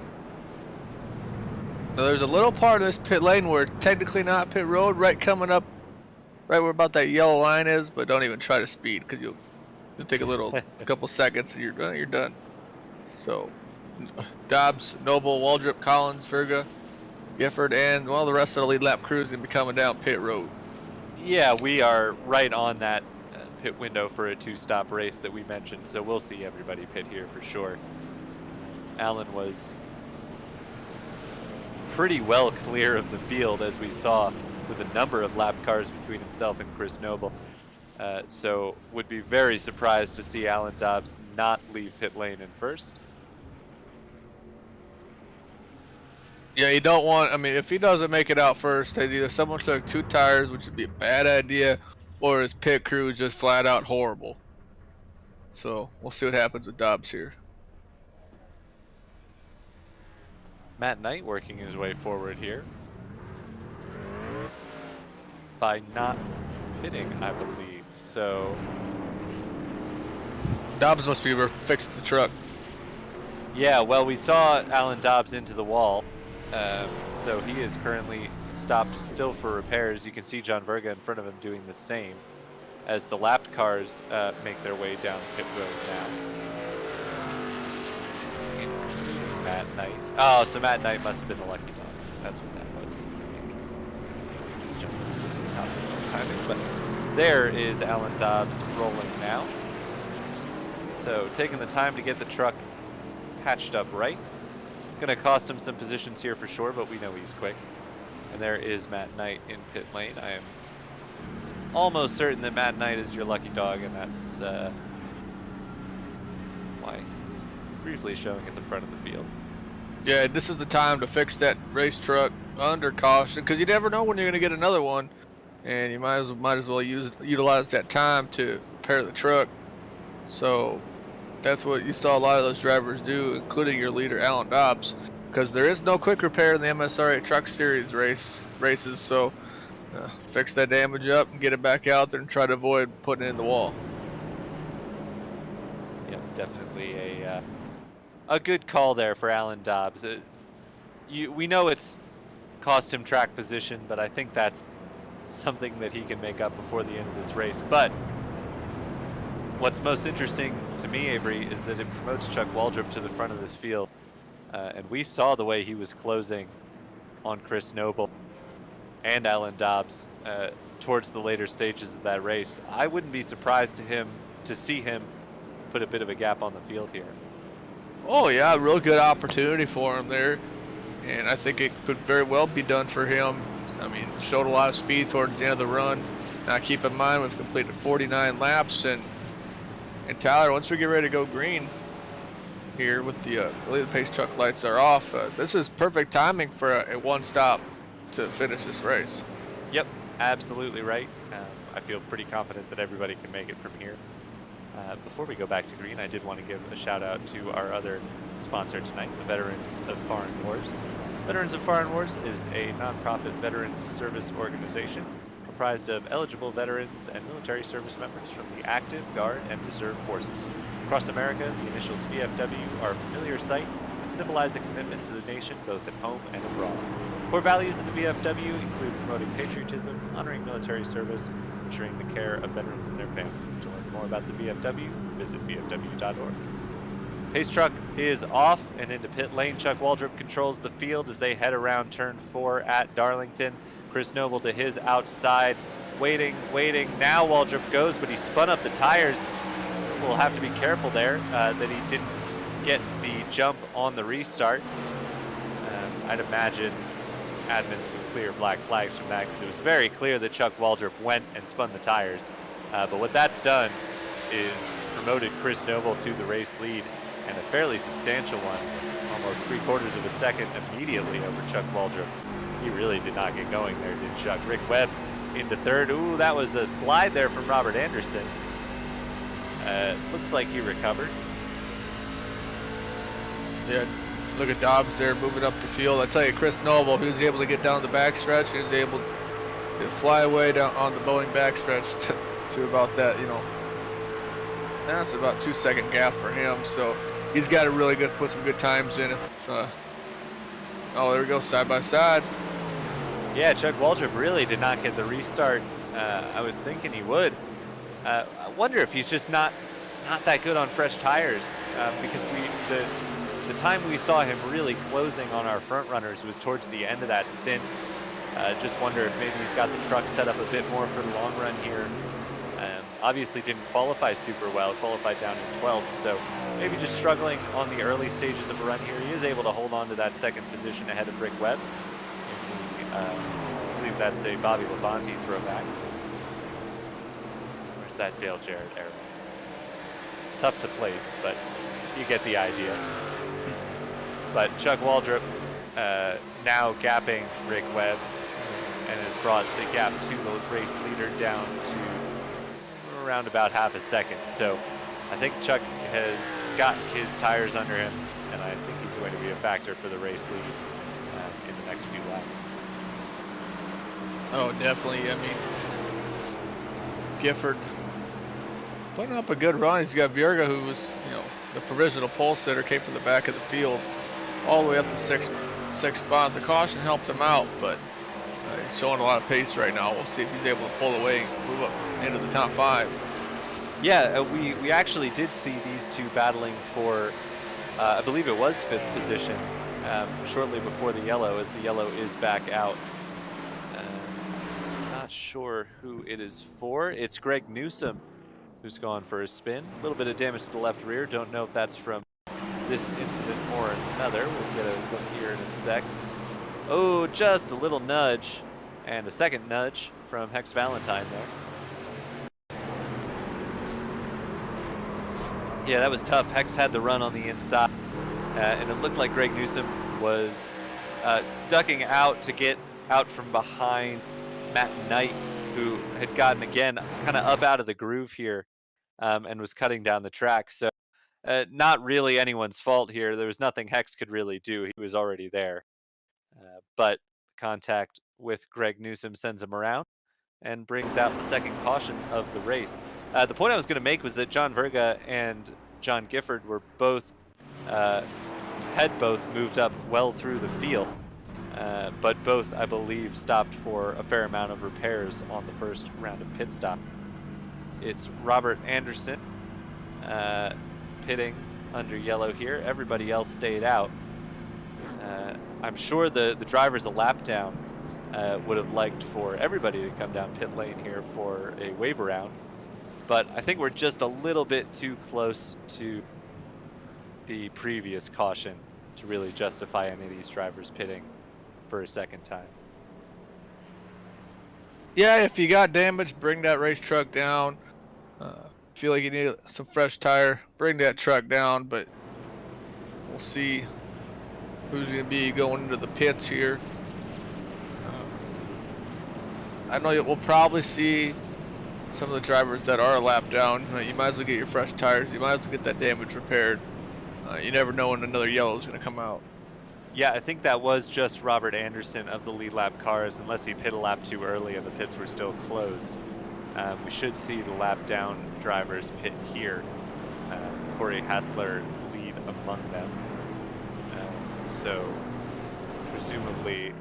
now there's a little part of this pit lane where it's technically not pit road, right coming up, right where about that yellow line is, but don't even try to speed because you'll take a couple seconds and you're done. So Dobbs, Noble, Waldrop, Collins, Verga, Gifford, and well, the rest of the lead lap crew is going to be coming down pit road. Yeah, we are right on that pit window for a 2-stop race that we mentioned, so we'll see everybody pit here for sure. Allen was pretty well clear of the field, as we saw, with a number of lap cars between himself and Chris Noble. So would be very surprised to see Alan Dobbs not leave pit lane in first. Yeah, you don't want, I mean, if he doesn't make it out first, either someone took 2 tires, which would be a bad idea, or his pit crew is just flat out horrible. So we'll see what happens with Dobbs here. Matt Knight working his way forward here by not pitting, I believe. So Dobbs must be fixing the truck. Yeah, well, we saw Alan Dobbs into the wall. So he is currently stopped still for repairs. You can see John Verga in front of him doing the same as the lapped cars make their way down pit road now. Matt Knight. Oh, so Matt Knight must have been the lucky dog. That's what that was. Just jumping over the top of the timing. But there is Alan Dobbs rolling now. So taking the time to get the truck patched up right. Gonna cost him some positions here for sure, but we know he's quick. And there is Matt Knight in pit lane. I am almost certain that Matt Knight is your lucky dog, and that's why he's briefly showing at the front of the field. Yeah, this is the time to fix that race truck under caution, because you never know when you're going to get another one, and you might as well utilize that time to repair the truck. So that's what you saw a lot of those drivers do, including your leader Alan Dobbs, because there is no quick repair in the MSRA Truck Series races. So fix that damage up and get it back out there and try to avoid putting it in the wall. Yeah, definitely a good call there for Alan Dobbs. We know it's cost him track position, but I think that's something that he can make up before the end of this race. But what's most interesting to me, Avery, is that it promotes Chuck Waldrop to the front of this field. And we saw the way he was closing on Chris Noble and Alan Dobbs towards the later stages of that race. I wouldn't be surprised to see him put a bit of a gap on the field here. Oh yeah, real good opportunity for him there, and I think it could very well be done for him. I mean, showed a lot of speed towards the end of the run. Now keep in mind we've completed 49 laps, and Tyler, once we get ready to go green here with the I believe the pace truck lights are off, this is perfect timing for a one stop to finish this race. Yep, absolutely right. I feel pretty confident that everybody can make it from here. Before we go back to green, I did want to give a shout out to our other sponsor tonight, the Veterans of Foreign Wars. Veterans of Foreign Wars is a nonprofit veterans service organization comprised of eligible veterans and military service members from the active, guard, and reserve forces. Across America, the initials VFW are a familiar sight and symbolize a commitment to the nation both at home and abroad. Core values of the VFW include promoting patriotism, honoring military service, ensuring the care of veterans and their families. To learn more about the VFW, visit vfw.org. Pace truck is off and into pit lane. Chuck Waldrop controls the field as they head around turn 4 at Darlington. Chris Noble to his outside, waiting. Now Waldrop goes, but he spun up the tires. We'll have to be careful there that he didn't get the jump on the restart. I'd imagine admins would clear black flags from that because it was very clear that Chuck Waldrop went and spun the tires. But what that's done is promoted Chris Noble to the race lead, and a fairly substantial one, almost 3/4 of a second immediately over Chuck Waldrop. He really did not get going there, did Chuck? Rick Webb into third. Ooh, that was a slide there from Robert Anderson. Looks like he recovered. Yeah, look at Dobbs there moving up the field. I tell you, Chris Noble, he was able to get down the backstretch. He was able to fly away down on the Boeing backstretch to about that, that's about 2-second gap for him. So he's got to really put some good times in. Oh, there we go, side by side. Yeah, Chuck Waldrop really did not get the restart I was thinking he would. I wonder if he's just not that good on fresh tires, because the time we saw him really closing on our front runners was towards the end of that stint. Just wonder if maybe he's got the truck set up a bit more for the long run here. Obviously didn't qualify super well, qualified down in 12th, so maybe just struggling on the early stages of a run here. He is able to hold on to that second position ahead of Rick Webb. I believe that's a Bobby Labonte throwback. Where's that Dale Jarrett arrow? Tough to place, but you get the idea. But Chuck Waldrop now gapping Rick Webb and has brought the gap to the race leader down to around about half a second. So I think Chuck has got his tires under him, and I think he's going to be a factor for the race lead in the next few laps. Oh, definitely. I mean, Gifford putting up a good run. He's got Vierga, who was, the provisional pole sitter, came from the back of the field all the way up to sixth spot. The caution helped him out, but he's showing a lot of pace right now. We'll see if he's able to pull away and move up into the top 5. Yeah, we actually did see these two battling for I believe it was 5th position, shortly before the yellow, as the yellow is back out. Not sure who it is for. It's Greg Newsom who's gone for a spin. A little bit of damage to the left rear. Don't know if that's from this incident or another. We'll get a look here in a sec. Oh, just a little nudge, and a second nudge from Hex Valentine there. Yeah, that was tough. Hex had the run on the inside, and it looked like Greg Newsom was ducking out to get out from behind Matt Knight, who had gotten, again, kind of up out of the groove here, and was cutting down the track. So not really anyone's fault here. There was nothing Hex could really do. He was already there. But contact with Greg Newsom sends him around and brings out the second caution of the race. The point I was going to make was that John Verga and John Gifford were both, had both moved up well through the field, but both, I believe, stopped for a fair amount of repairs on the first round of pit stop. It's Robert Anderson pitting under yellow here. Everybody else stayed out. I'm sure the drivers a lap down would have liked for everybody to come down pit lane here for a wave around, but I think we're just a little bit too close to the previous caution to really justify any of these drivers pitting for a second time. Yeah, if you got damage, bring that race truck down. Feel like you need some fresh tire, bring that truck down, but we'll see who's going to be going into the pits here. I know we'll probably see some of the drivers that are a lap down. You might as well get your fresh tires. You might as well get that damage repaired. You never know when another yellow is going to come out. Yeah, I think that was just Robert Anderson of the lead lap cars, unless he pit a lap too early and the pits were still closed. We should see the lap down drivers pit here. Corey Hassler lead among them. So presumably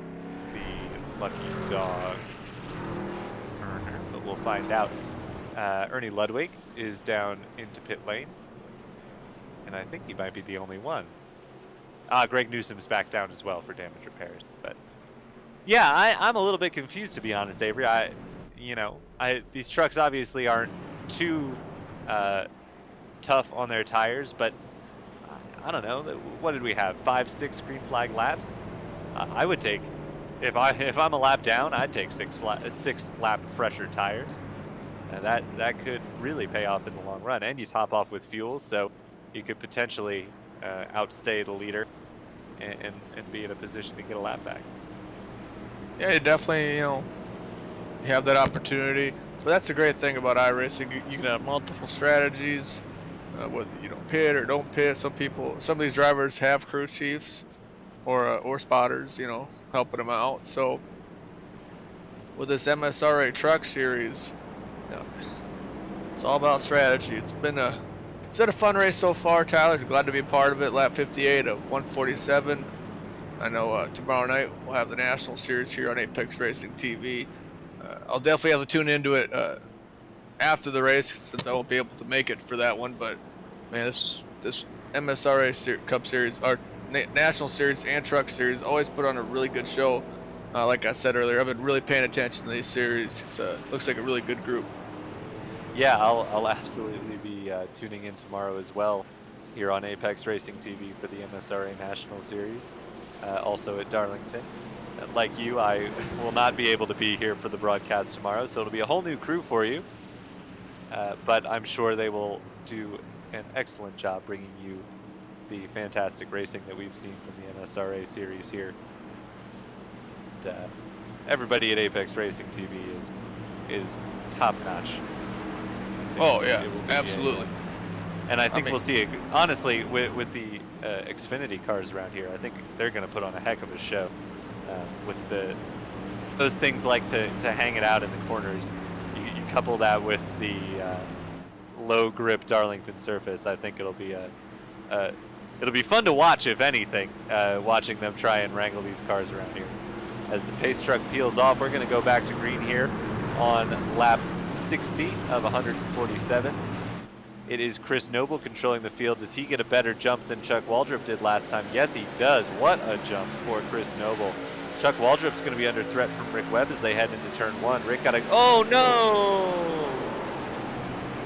the lucky dog Erner, but we'll find out. Ernie Ludwig is down into pit lane, and I think he might be the only one. Greg Newsom's back down as well for damage repairs. But yeah, I'm a little bit confused, to be honest, Avery. These trucks obviously aren't too tough on their tires, but I don't know. What did we have? 5-6 green flag laps? I would take, if I'm a lap down, I'd take 6 lap fresher tires. That could really pay off in the long run, and you top off with fuel, so you could potentially outstay the leader and be in a position to get a lap back. Yeah, you definitely, you have that opportunity. So that's the great thing about iRacing. You can have multiple strategies, whether you don't pit or don't pit. Some of these drivers have crew chiefs or spotters, helping them out. So with this MSRA truck series, it's all about strategy. It's been a fun race so far. Tyler's glad to be a part of it. Lap 58 of 147. I know tomorrow night we'll have the National Series here on Apex Racing TV. I'll definitely have to tune into it after the race, since I won't be able to make it for that one. But man, this MSRA Cup Series, our National Series and Truck Series, always put on a really good show. Like I said earlier, I've been really paying attention to these series. It looks like a really good group. Yeah, I'll absolutely be tuning in tomorrow as well here on Apex Racing TV for the MSRA National Series, also at Darlington. Like you, I will not be able to be here for the broadcast tomorrow, so it'll be a whole new crew for you. But I'm sure they will do an excellent job bringing you the fantastic racing that we've seen from the MSRA series here. And, everybody at Apex Racing TV is top-notch. Oh yeah, absolutely. And I think we'll see, honestly, with the Xfinity cars around here, I think they're going to put on a heck of a show. With those things like to hang it out in the corners. You couple that with the low grip Darlington surface, I think it'll be fun to watch, if anything, watching them try and wrangle these cars around here. As the pace truck peels off, we're going to go back to green here on lap 60 of 147. It is Chris Noble controlling the field. Does he get a better jump than Chuck Waldrop did last time? Yes, he does. What a jump for Chris Noble. Chuck Waldrop's going to be under threat from Rick Webb as they head into turn 1. Rick got a... Oh, no!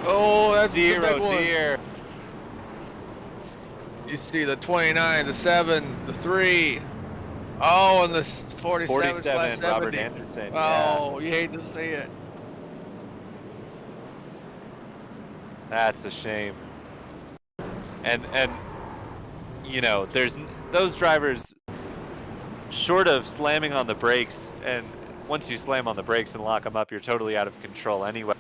Oh, that's dear, the big oh, one. dear. You see the 29, the 7, the 3. Oh, and the 47/70. Robert Anderson. Oh, yeah. you hate to see it. That's a shame. And you know, there's those drivers, short of slamming on the brakes, and once you slam on the brakes and lock them up, you're totally out of control anyway.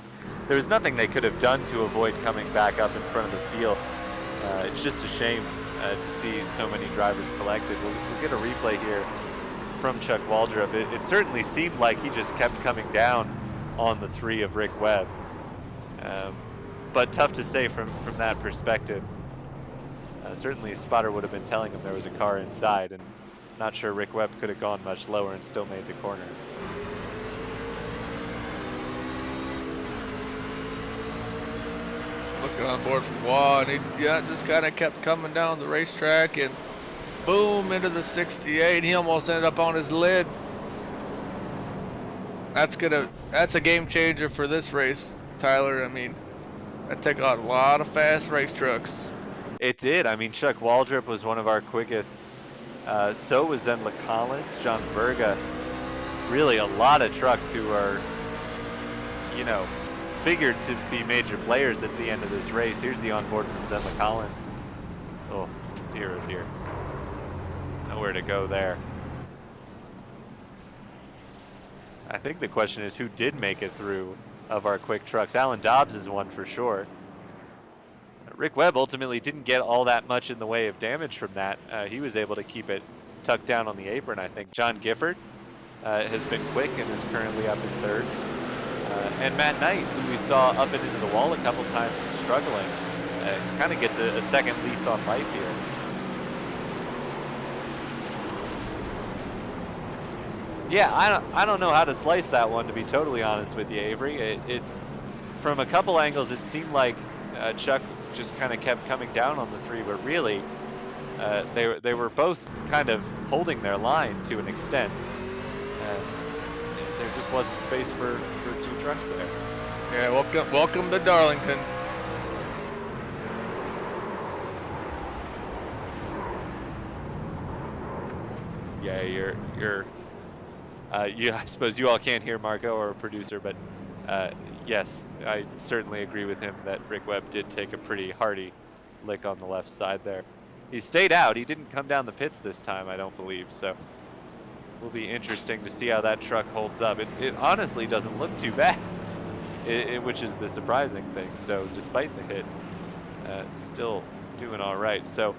There was nothing they could have done to avoid coming back up in front of the field. It's just a shame to see so many drivers collected. We'll get a replay here from Chuck Waldrop. It certainly seemed like he just kept coming down on the 3 of Rick Webb. But tough to say from that perspective. Certainly a spotter would have been telling him there was a car inside, and not sure Rick Webb could have gone much lower and still made the corner. Looking on board for Waugh, and he just kind of kept coming down the racetrack, and boom, into the 68. He almost ended up on his lid. That's a game changer for this race, Tyler. I mean, that took out a lot of fast race trucks. It did. I mean, Chuck Waldrop was one of our quickest. So was Zenla Collins, John Berga. Really a lot of trucks who are, you know, figured to be major players at the end of this race. Here's the onboard from Zenla Collins. Oh dear, oh dear. Nowhere to go there. I think the question is who did make it through of our quick trucks. Alan Dobbs is one for sure. Rick Webb ultimately didn't get all that much in the way of damage from that. He was able to keep it tucked down on the apron, I think. John Gifford has been quick and is currently up in 3rd. And Matt Knight, who we saw up and into the wall a couple times and struggling, kind of gets a second lease on life here. Yeah, I don't know how to slice that one, to be totally honest with you, Avery. It from a couple angles, it seemed like Chuck just kind of kept coming down on the 3, but really, they were both kind of holding their line to an extent. There just wasn't space for 2 trucks there. Yeah, welcome to Darlington. Yeah, I suppose you all can't hear Marco or a producer, but yes, I certainly agree with him that Rick Webb did take a pretty hearty lick on the left side there. He stayed out. He didn't come down the pits this time, I don't believe, so will be interesting to see how that truck holds up. It honestly doesn't look too bad, which is the surprising thing. So despite the hit, still doing all right. So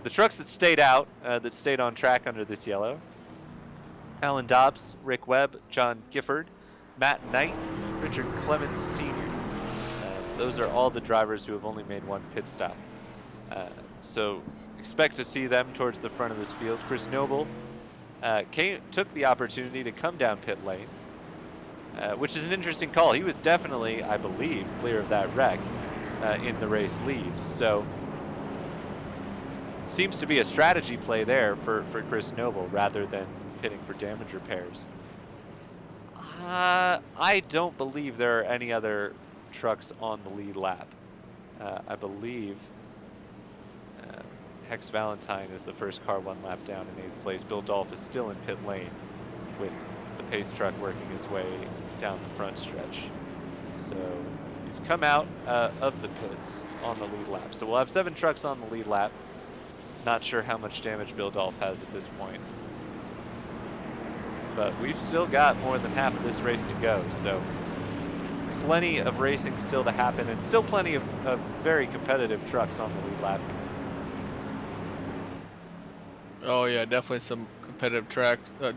the trucks that stayed out, that stayed on track under this yellow: Alan Dobbs, Rick Webb, John Gifford, Matt Knight, Richard Clements Sr. Those are all the drivers who have only made 1 pit stop. So expect to see them towards the front of this field. Chris Noble took the opportunity to come down pit lane, which is an interesting call. He was definitely, I believe, clear of that wreck in the race lead. So seems to be a strategy play there for Chris Noble rather than pitting for damage repairs. I don't believe there are any other trucks on the lead lap. I believe Hex Valentine is the first car 1 lap down in 8th place. Bill Dolph is still in pit lane with the pace truck working his way down the front stretch. So he's come out of the pits on the lead lap. So we'll have 7 trucks on the lead lap. Not sure how much damage Bill Dolph has at this point. But we've still got more than half of this race to go, so plenty of racing still to happen, and still plenty of very competitive trucks on the lead lap. Oh yeah, definitely some competitive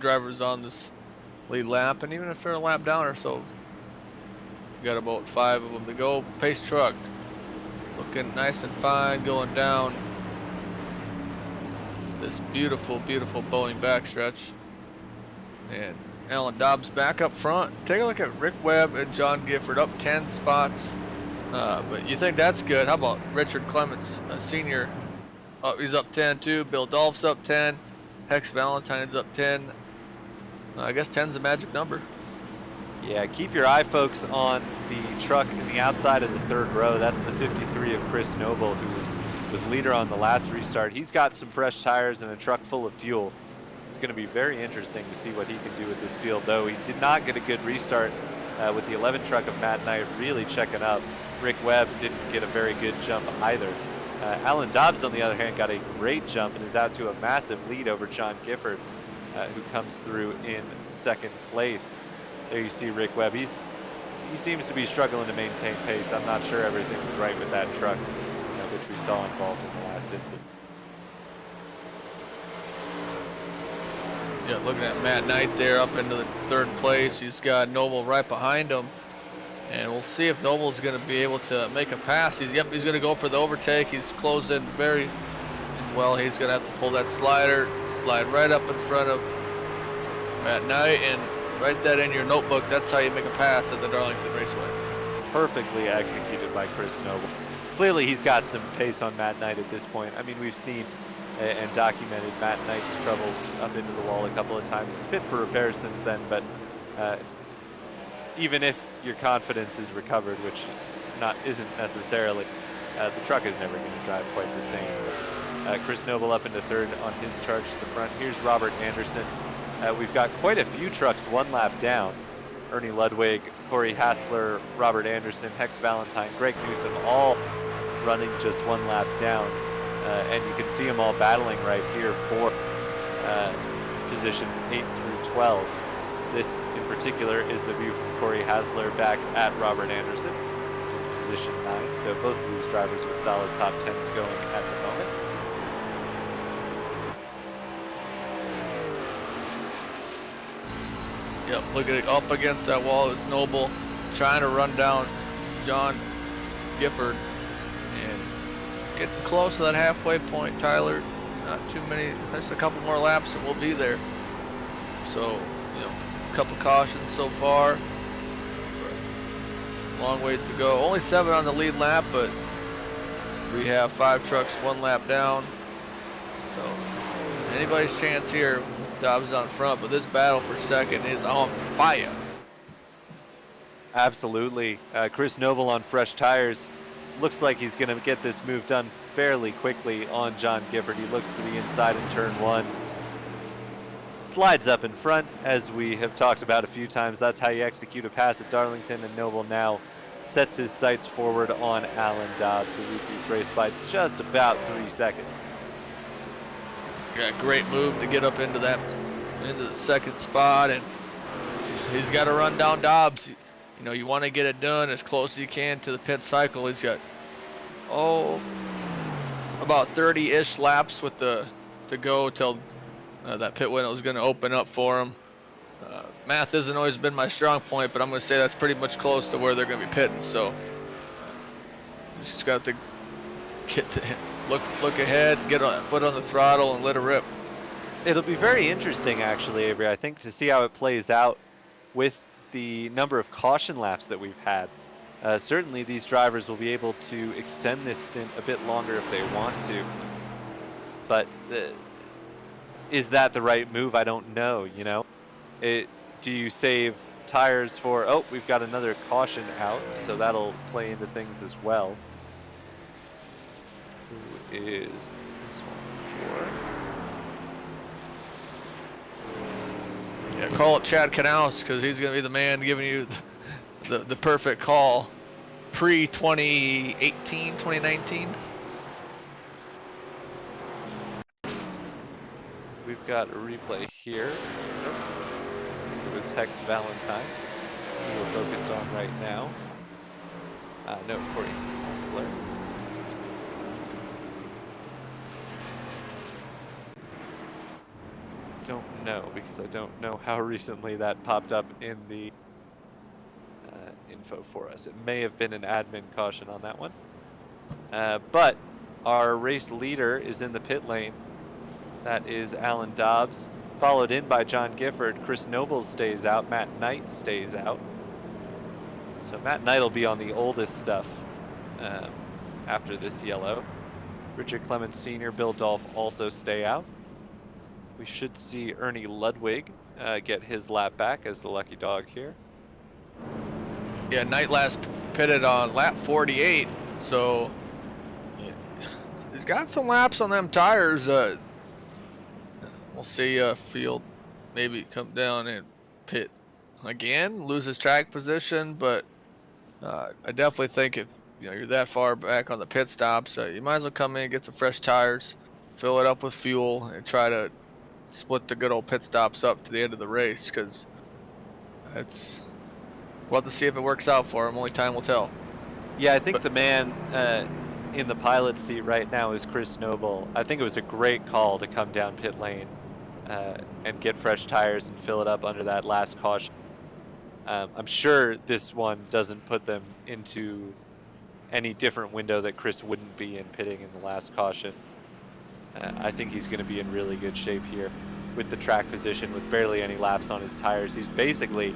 drivers on this lead lap, and even if they're a lap down or so. We got about 5 of them to go. Pace truck looking nice and fine, going down this beautiful, beautiful Boeing backstretch. And Alan Dobbs back up front. Take a look at Rick Webb and John Gifford up 10 spots But you think that's good? How about Richard Clements, a senior? Oh, he's up 10 too. Bill Dolph's up 10. Hex Valentine's up 10. I guess 10's the magic number. Yeah, keep your eye, folks, on the truck in the outside of the third row. That's the 53 of Chris Noble, who was leader on the last restart. He's got some fresh tires and a truck full of fuel. It's going to be very interesting to see what he can do with this field, though he did not get a good restart with the 11 truck of Matt Knight really checking up. Rick Webb didn't get a very good jump either. Alan Dobbs, on the other hand, got a great jump and is out to a massive lead over John Gifford, who comes through in second place. There you see Rick Webb. He seems to be struggling to maintain pace. I'm not sure everything was right with that truck, which we saw involved in the last incident. Yeah, looking at Matt Knight there up into the third place. He's got Noble right behind him. And we'll see if Noble's going to be able to make a pass. He's going to go for the overtake. He's closed in very well. He's going to have to pull that slider, slide right up in front of Matt Knight, and write that in your notebook. That's how you make a pass at the Darlington Raceway. Perfectly executed by Chris Noble. Clearly, he's got some pace on Matt Knight at this point. I mean, we've seen and documented Matt Knight's troubles up into the wall a couple of times. He's been for repairs since then, but even if your confidence is recovered, which isn't necessarily, the truck is never going to drive quite the same. Chris Noble up into third on his charge to the front. Here's Robert Anderson. We've got quite a few trucks one lap down. Ernie Ludwig, Corey Hassler, Robert Anderson, Hex Valentine, Greg Newsom, all running just one lap down. And you can see them all battling right here for positions 8 through 12. This in particular is the view from Corey Hassler back at Robert Anderson in position 9. So both of these drivers with solid top 10s going at the moment. Yep, look at it up against that wall is Noble trying to run down John Gifford and get close to that halfway point, Tyler. Not too many, just a couple more laps and we'll be there. So, a couple cautions so far. Long ways to go. Only 7 on the lead lap, but we have 5 trucks 1 lap down. So, anybody's chance here. Dobbs on front, but this battle for second is on fire. Absolutely. Chris Noble on fresh tires. Looks like he's going to get this move done fairly quickly on John Gifford. He looks to the inside in turn 1. Slides up in front, as we have talked about a few times. That's how you execute a pass at Darlington, and Noble now sets his sights forward on Alan Dobbs, who leads this race by just about 3 seconds. Yeah, great move to get up into the second spot, and he's got to run down Dobbs. You want to get it done as close as you can to the pit cycle. He's got about 30-ish laps to go till that pit window is going to open up for him. Math hasn't always been my strong point, but I'm going to say that's pretty much close to where they're going to be pitting. So he's just got to get to look ahead, get a foot on the throttle, and let it rip. It'll be very interesting, actually, Avery, I think, to see how it plays out with the number of caution laps that we've had. Certainly, these drivers will be able to extend this stint a bit longer if they want to. But is that the right move? I don't know, Do you save tires for, oh, we've got another caution out, so that'll play into things as well. Who is this one for? Yeah, call up Chad Knaus, because he's going to be the man giving you the perfect call pre-2018, 2019. We've got a replay here. It was Hex Valentine who we're focused on right now. No, Corey Hassler. Don't know, because I don't know how recently that popped up in the info for us. It may have been an admin caution on that one. But our race leader is in the pit lane. That is Alan Dobbs, followed in by John Gifford. Chris Noble stays out. Matt Knight stays out. So Matt Knight will be on the oldest stuff um, after this yellow. Richard Clements Sr., Bill Dolph also stay out. We should see Ernie Ludwig get his lap back as the lucky dog here. Yeah, Knight last pitted on lap 48, so yeah, he's got some laps on them tires. We'll see Field maybe come down and pit again, lose his track position, but I definitely think if you're that far back on the pit stops, you might as well come in, get some fresh tires, fill it up with fuel, and try to split the good old pit stops up to the end of the race, because we'll have to see if it works out for him. Only time will tell. Yeah, I think the man in the pilot seat right now is Chris Noble. I think it was a great call to come down pit lane and get fresh tires and fill it up under that last caution. I'm sure this one doesn't put them into any different window that Chris wouldn't be in pitting in the last caution. I think he's going to be in really good shape here with the track position, with barely any laps on his tires. He's basically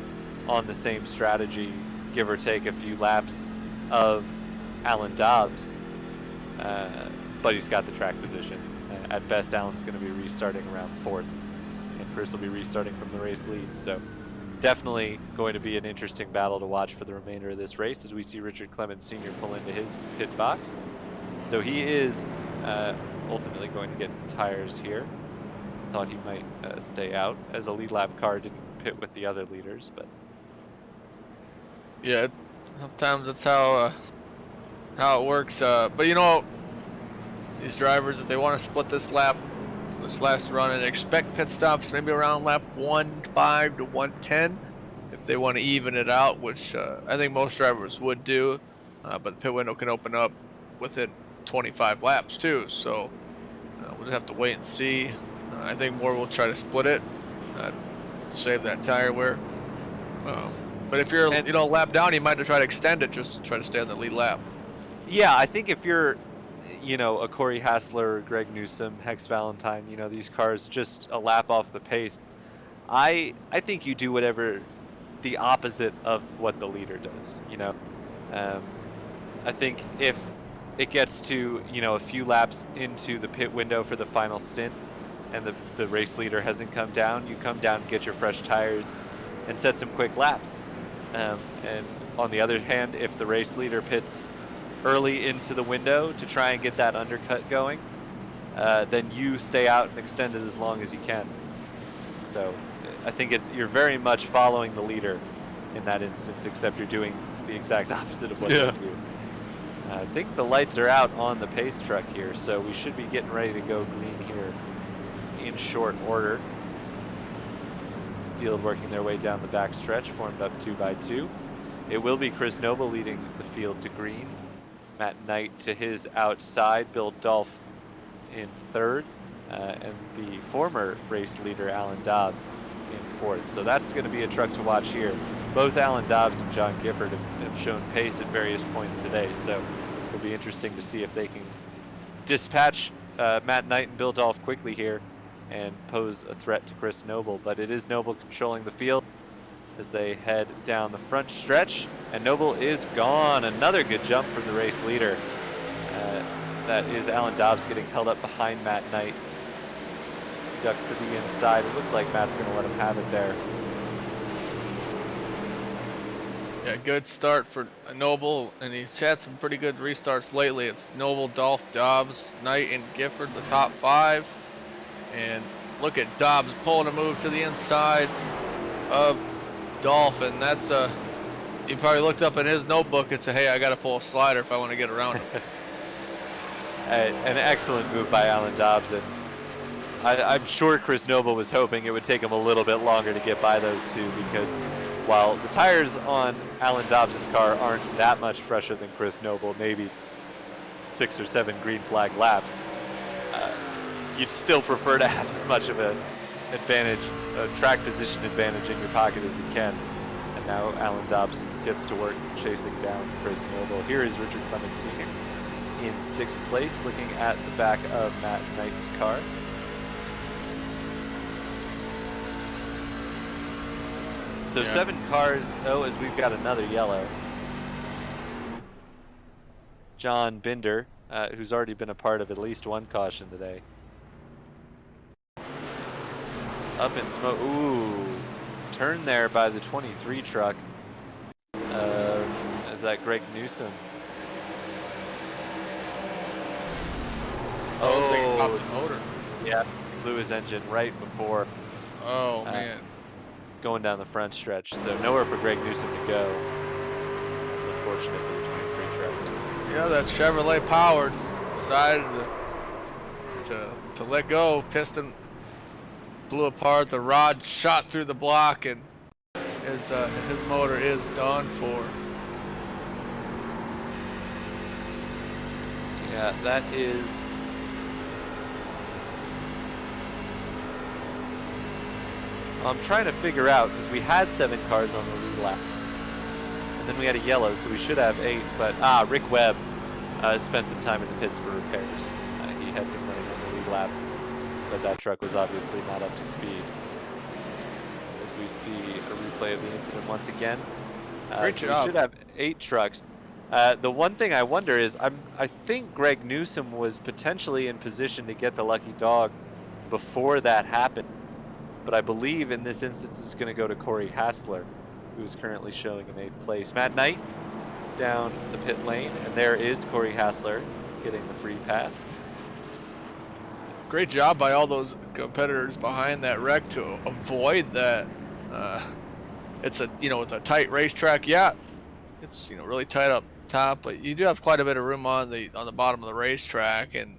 on the same strategy, give or take a few laps, of Alan Dobbs, but he's got the track position. At best, Alan's going to be restarting around 4th, and Chris will be restarting from the race lead. So definitely going to be an interesting battle to watch for the remainder of this race as we see Richard Clements Sr. pull into his pit box. So he is ultimately going to get tires here. Thought he might stay out, as a lead lap car didn't pit with the other leaders, but yeah, sometimes that's how it works. But these drivers, if they want to split this last run, and expect pit stops maybe around lap 1:05 to 1:10, if they want to even it out, which I think most drivers would do. But the pit window can open up within 25 laps too, so we'll just have to wait and see. I think more will try to split it to save that tire wear. But if you're a lap down, you might try to extend it just to try to stay on the lead lap. yeah, I think if you're a Corey Hassler, Greg Newsom, Hex Valentine, these cars just a lap off the pace, I think you do whatever the opposite of what the leader does. I think if it gets to a few laps into the pit window for the final stint and the race leader hasn't come down, you come down, get your fresh tires, and set some quick laps. And on the other hand, if the race leader pits early into the window to try and get that undercut going, then you stay out and extend it as long as you can. So I think you're very much following the leader in that instance, except you're doing the exact opposite of what they do. I think the lights are out on the pace truck here, so we should be getting ready to go green here in short order. Field working their way down the back stretch, formed up 2 by 2. It will be Chris Noble leading the field to green. Matt Knight to his outside, Bill Dolph in 3rd, and the former race leader, Alan Dobbs, in 4th. So that's going to be a truck to watch here. Both Alan Dobbs and John Gifford have shown pace at various points today, so it'll be interesting to see if they can dispatch Matt Knight and Bill Dolph quickly here and pose a threat to Chris Noble. But it is Noble controlling the field as they head down the front stretch, and Noble is gone. Another good jump from the race leader. That is Alan Dobbs getting held up behind Matt Knight. Ducks to the inside. It looks like Matt's going to let him have it there. Yeah, good start for Noble, and he's had some pretty good restarts lately. It's Noble, Dolph, Dobbs, Knight, and Gifford, the top 5. And look at Dobbs pulling a move to the inside of Dolph, and that's he probably looked up in his notebook and said, hey, I got to pull a slider if I want to get around him. An excellent move by Alan Dobbs, and I'm sure Chris Noble was hoping it would take him a little bit longer to get by those two, because while the tires on Alan Dobbs' car aren't that much fresher than Chris Noble, maybe 6 or 7 green flag laps, you'd still prefer to have as much of an advantage, a track position advantage in your pocket as you can. And now Alan Dobbs gets to work chasing down Chris Noble. Here is Richard Clements Sr. in 6th place, looking at the back of Matt Knight's car. So yeah. 7 cars, as we've got another yellow. John Binder, who's already been a part of at least one caution today. Up in smoke. Ooh, turn there by the 23 truck. Is that Greg Newsom? Oh, looks like he popped the motor. Yeah, blew his engine right before. Oh, man. Going down the front stretch. So nowhere for Greg Newsom to go. That's unfortunate for the 23 truck. Yeah, that Chevrolet power decided to let go. Piston blew apart. The rod shot through the block, and his motor is done for. Yeah, that is. I'm trying to figure out, because we had 7 cars on the lead lap. And then we had a yellow, so we should have 8. But, Rick Webb spent some time in the pits for repairs. He had been running on the lead lap, but that truck was obviously not up to speed. As we see a replay of the incident once again. Great so job. We should have 8 trucks. The one thing I wonder is, I think Greg Newsom was potentially in position to get the lucky dog before that happened. But I believe in this instance it's going to go to Corey Hassler, who's currently showing in 8th place. Matt Knight down the pit lane, and there is Corey Hassler getting the free pass. Great job by all those competitors behind that wreck to avoid that. It's a with a tight racetrack. Yeah, it's really tight up top, but you do have quite a bit of room on the bottom of the racetrack, and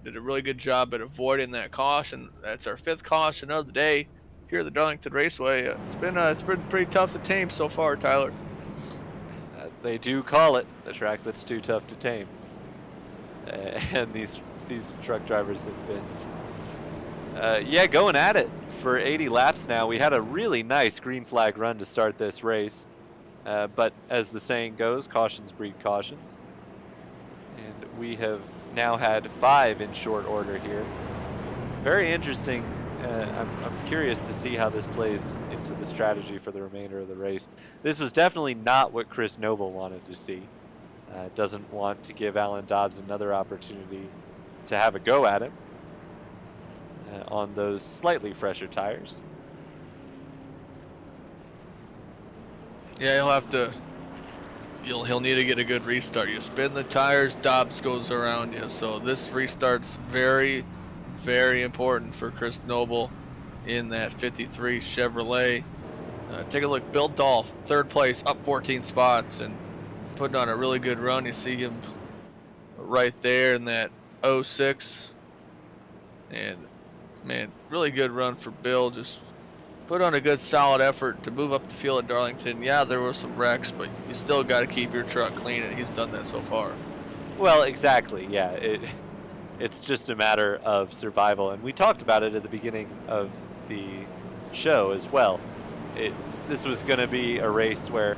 did a really good job at avoiding that caution. That's our 5th caution of the day here at the Darlington Raceway. It's been pretty tough to tame so far, Tyler. They do call it the track that's too tough to tame, and these truck drivers have been going at it for 80 laps now. We had a really nice green flag run to start this race, but as the saying goes, cautions breed cautions, and we have now had 5 in short order here. Very interesting. I'm curious to see how this plays into the strategy for the remainder of the race. This was definitely not what Chris Noble wanted to see. Doesn't want to give Alan Dobbs another opportunity to have a go at him on those slightly fresher tires. Yeah, he'll need to get a good restart. You spin the tires, Dobbs goes around you. So this restart's very, very important for Chris Noble in that 53 Chevrolet. Take a look, Bill Dolph, 3rd place, up 14 spots, and putting on a really good run. You see him right there in that 06. And man, really good run for Bill. Just put on a good solid effort to move up the field at Darlington. Yeah, there were some wrecks, but you still got to keep your truck clean, and he's done that so far. Well, exactly. Yeah, it's just a matter of survival, and we talked about it at the beginning of the show as well. This was going to be a race where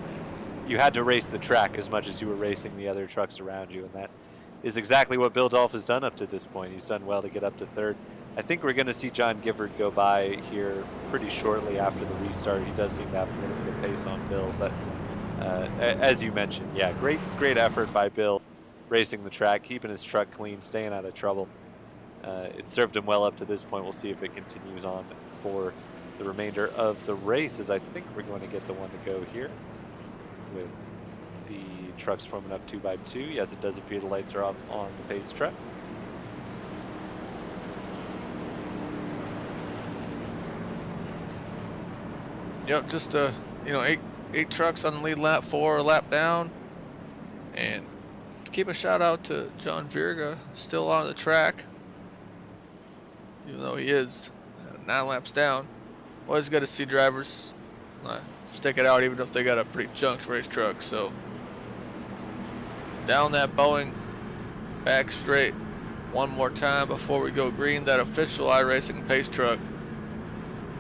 you had to race the track as much as you were racing the other trucks around you, and that is exactly what Bill Dolph has done up to this point. He's done well to get up to 3rd. I think we're going to see John Gifford go by here pretty shortly after the restart. He does seem to have a little bit of pace on Bill, but as you mentioned, yeah, great effort by Bill, racing the track, keeping his truck clean, staying out of trouble. It served him well up to this point. We'll see if it continues on for the remainder of the race, as I think we're going to get the one to go here with the trucks forming up 2 by 2. Yes, it does appear the lights are off on the pace truck. Yep, just 8 trucks on the lead lap, 4 lap down, and to keep a shout out to John Virga, still on the track, even though he is 9 laps down. Always good to see drivers stick it out, even if they got a pretty junked race truck. So down that Boeing, back straight one more time before we go green. That official iRacing pace truck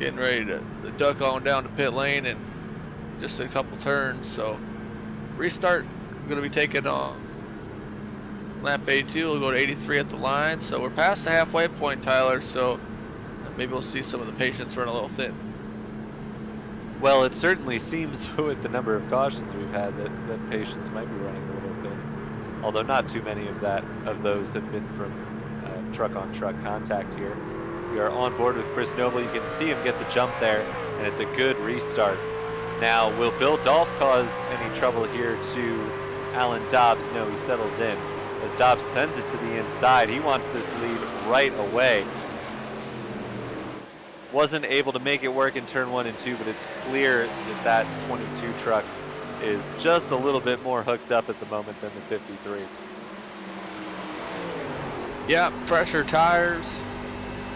getting ready to duck on down to pit lane in just a couple turns. So restart going to be taken on lap 82. We'll go to 83 at the line. So we're past the halfway point, Tyler. So maybe we'll see some of the patience run a little thin. Well, it certainly seems with the number of cautions we've had that patience might be running a little thin. although not too many of those have been from truck-on-truck contact here. We are on board with Chris Noble. You can see him get the jump there, and it's a good restart. Now, will Bill Dolph cause any trouble here to Alan Dobbs? No, he settles in. As Dobbs sends it to the inside, he wants this lead right away. Wasn't able to make it work in turn 1 and 2, but it's clear that 22 truck is just a little bit more hooked up at the moment than the 53. Yeah, fresher tires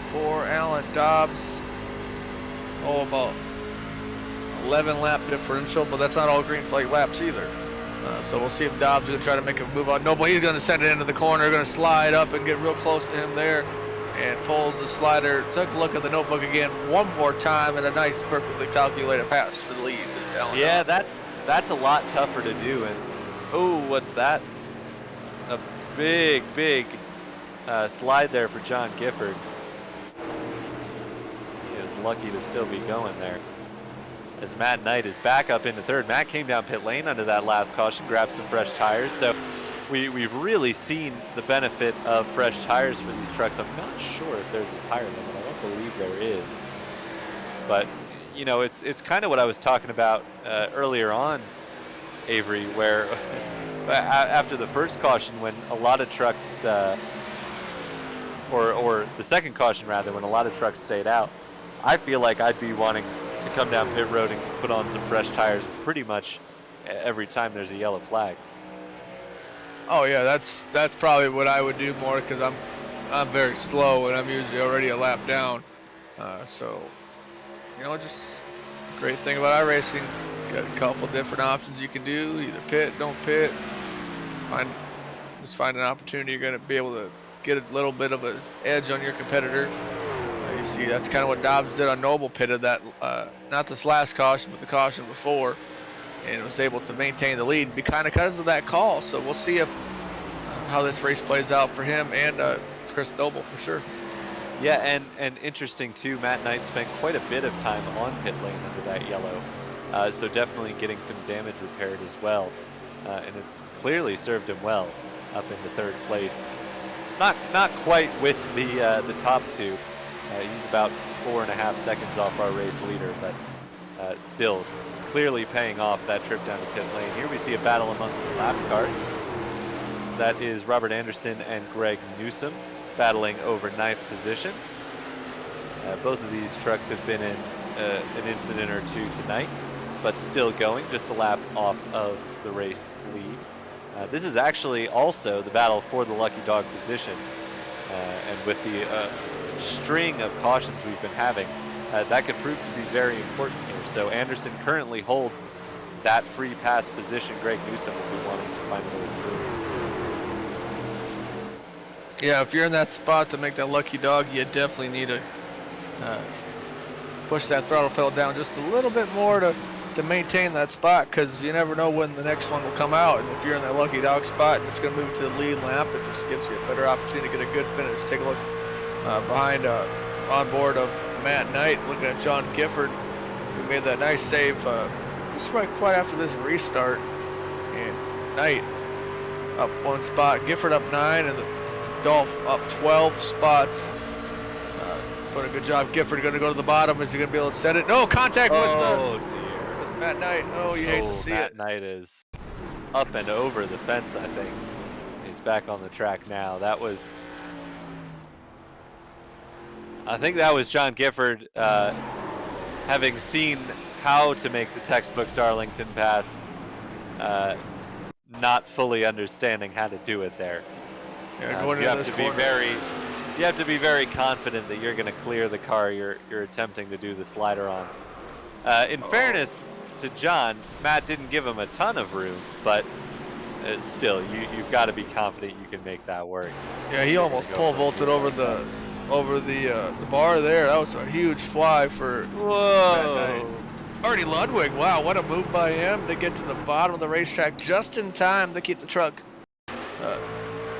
for Alan Dobbs. Oh, about 11 lap differential, but that's not all green flag laps either. So we'll see if Dobbs is going to try to make a move on. No, but he's going to send it into the corner, going to slide up and get real close to him there, and pulls the slider. Took a look at the notebook again one more time, and a nice, perfectly calculated pass for the lead. Yeah, that's a lot tougher to do. And oh, what's that? A big slide there for John Gifford. He is lucky to still be going there. As Matt Knight is back up into third. Matt came down pit lane under that last caution, grabbed some fresh tires. So we've really seen the benefit of fresh tires for these trucks. I'm not sure if there's a tire limit. I don't believe there is. But, you know, it's kind of what I was talking about earlier on, Avery, where after the first caution, when a lot of trucks, or the second caution rather, when a lot of trucks stayed out, I feel like I'd be wanting to come down pit road and put on some fresh tires pretty much every time there's a yellow flag. Oh yeah, that's probably what I would do more, because I'm very slow and I'm usually already a lap down. So, you know, just great thing about iRacing, got a couple different options you can do. Either pit, don't pit. Just find an opportunity you're going to be able to get a little bit of an edge on your competitor. You see, that's kind of what Dobbs did on Noble. Pitted that, not this last caution, but the caution before, and was able to maintain the lead because of that call. So we'll see if how this race plays out for him and Chris Noble for sure. Yeah, and interesting too, Matt Knight spent quite a bit of time on pit lane under that yellow, so definitely getting some damage repaired as well, and it's clearly served him well up into third place. Not quite with the top two. He's about 4.5 seconds off our race leader, but still clearly paying off that trip down to pit lane. Here we see a battle amongst the lap cars. That is Robert Anderson and Greg Newsom battling over 9th position. Both of these trucks have been in an incident or two tonight, but still going, just a lap off of the race lead. This is actually also the battle for the lucky dog position, and with the string of cautions we've been having, that could prove to be very important here. So Anderson currently holds that free pass position. Greg Newsom will be wanting to find a way through. Yeah, if you're in that spot to make that lucky dog, you definitely need to push that throttle pedal down just a little bit more to maintain that spot, because you never know when the next one will come out. And if you're in that lucky dog spot and it's going to move to the lead lap, it just gives you a better opportunity to get a good finish. Take a look behind on board of Matt Knight, looking at John Gifford, who made that nice save just right quite after this restart. And Knight up 1 spot, Gifford up 9, and the Dolph up 12 spots. Doing a good job. Gifford going to go to the bottom. Is he going to be able to set it? No, contact with Matt Knight. Oh, you hate to see Matt it. Knight is up and over the fence, I think. He's back on the track now. I think that was John Gifford, having seen how to make the textbook Darlington pass, not fully understanding how to do it there. Yeah, going into this corner. You have to be very confident that you're going to clear the car you're attempting to do the slider on. In fairness to John, Matt didn't give him a ton of room, but still, you've got to be confident you can make that work. Yeah, he almost pole vaulted over the bar there. That was a huge fly for Matt Knight. Artie Ludwig, wow, what a move by him to get to the bottom of the racetrack just in time to keep the truck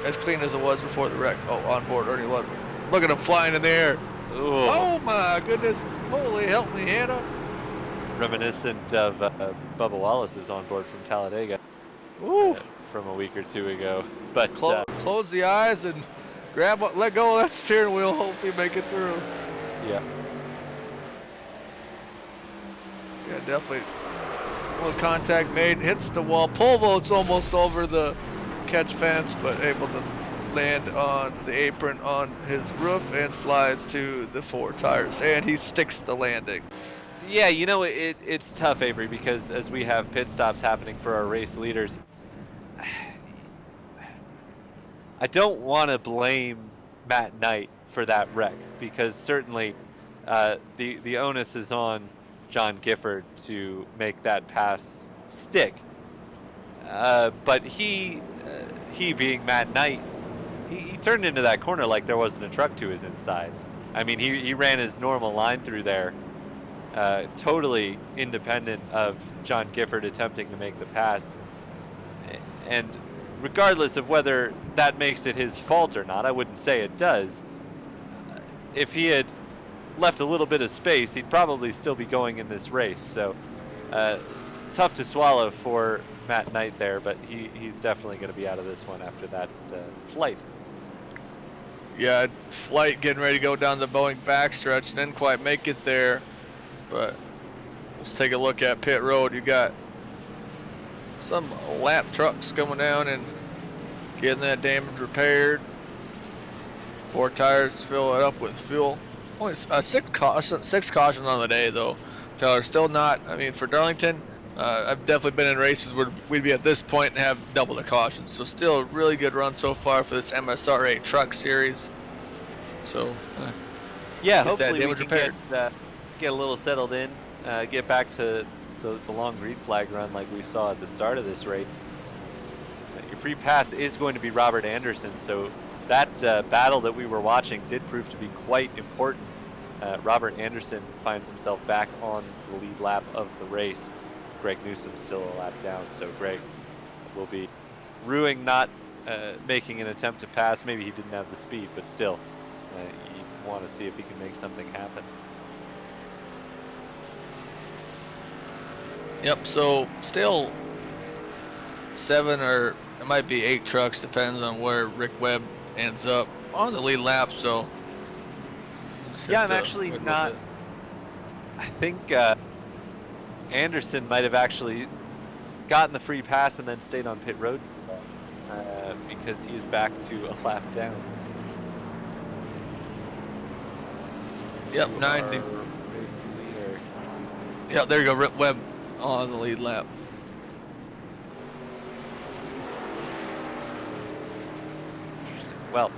as clean as it was before the wreck. Oh, on board, Ernie Ludwig. Look at him flying in the air. Ooh. Oh my goodness, holy help me, Hannah. Reminiscent of Bubba Wallace is on board from Talladega. Woo. From a week or two ago. But Close the eyes and let go of that steering wheel. Hope you make it through. yeah. Yeah, definitely. Well, contact made, hits the wall. Pole vault's almost over the catch fence, but able to land on the apron on his roof and slides to the 4 tires, and he sticks the landing. Yeah, you know, it's tough, Avery, because as we have pit stops happening for our race leaders, I don't want to blame Matt Knight for that wreck, because certainly the onus is on John Gifford to make that pass stick. But he being Matt Knight, he turned into that corner like there wasn't a truck to his inside. I mean, he ran his normal line through there, totally independent of John Gifford attempting to make the pass. And regardless of whether that makes it his fault or not, I wouldn't say it does. If he had left a little bit of space, he'd probably still be going in this race. So tough to swallow for Matt Knight there, but he's definitely going to be out of this one after that flight. Yeah, flight getting ready to go down the Boeing backstretch. Didn't quite make it there, but let's take a look at pit road. You got some lap trucks coming down and getting that damage repaired. 4 tires, fill it up with fuel. Only 6 cautions on the day though. Taylor, still not. I mean, for Darlington, I've definitely been in races where we'd be at this point and have double the cautions. So still a really good run so far for this MSRA truck series. So yeah, hopefully we can get a little settled in, get back to the long green flag run like we saw at the start of this race. Your free pass is going to be Robert Anderson, so that battle that we were watching did prove to be quite important. Robert Anderson finds himself back on the lead lap of the race. Greg Newsom's still a lap down, so Greg will be rueing not making an attempt to pass. Maybe he didn't have the speed, but still, you want to see if he can make something happen. Yep, so still 7 or it might be 8 trucks, depends on where Rick Webb ends up on the lead lap. So yeah, I'm actually not. I think Anderson might have actually gotten the free pass and then stayed on pit road because he is back to a lap down. Yep, 90. Race leader. Yep, there you go, Rick Webb on the lead lap. Interesting. Well,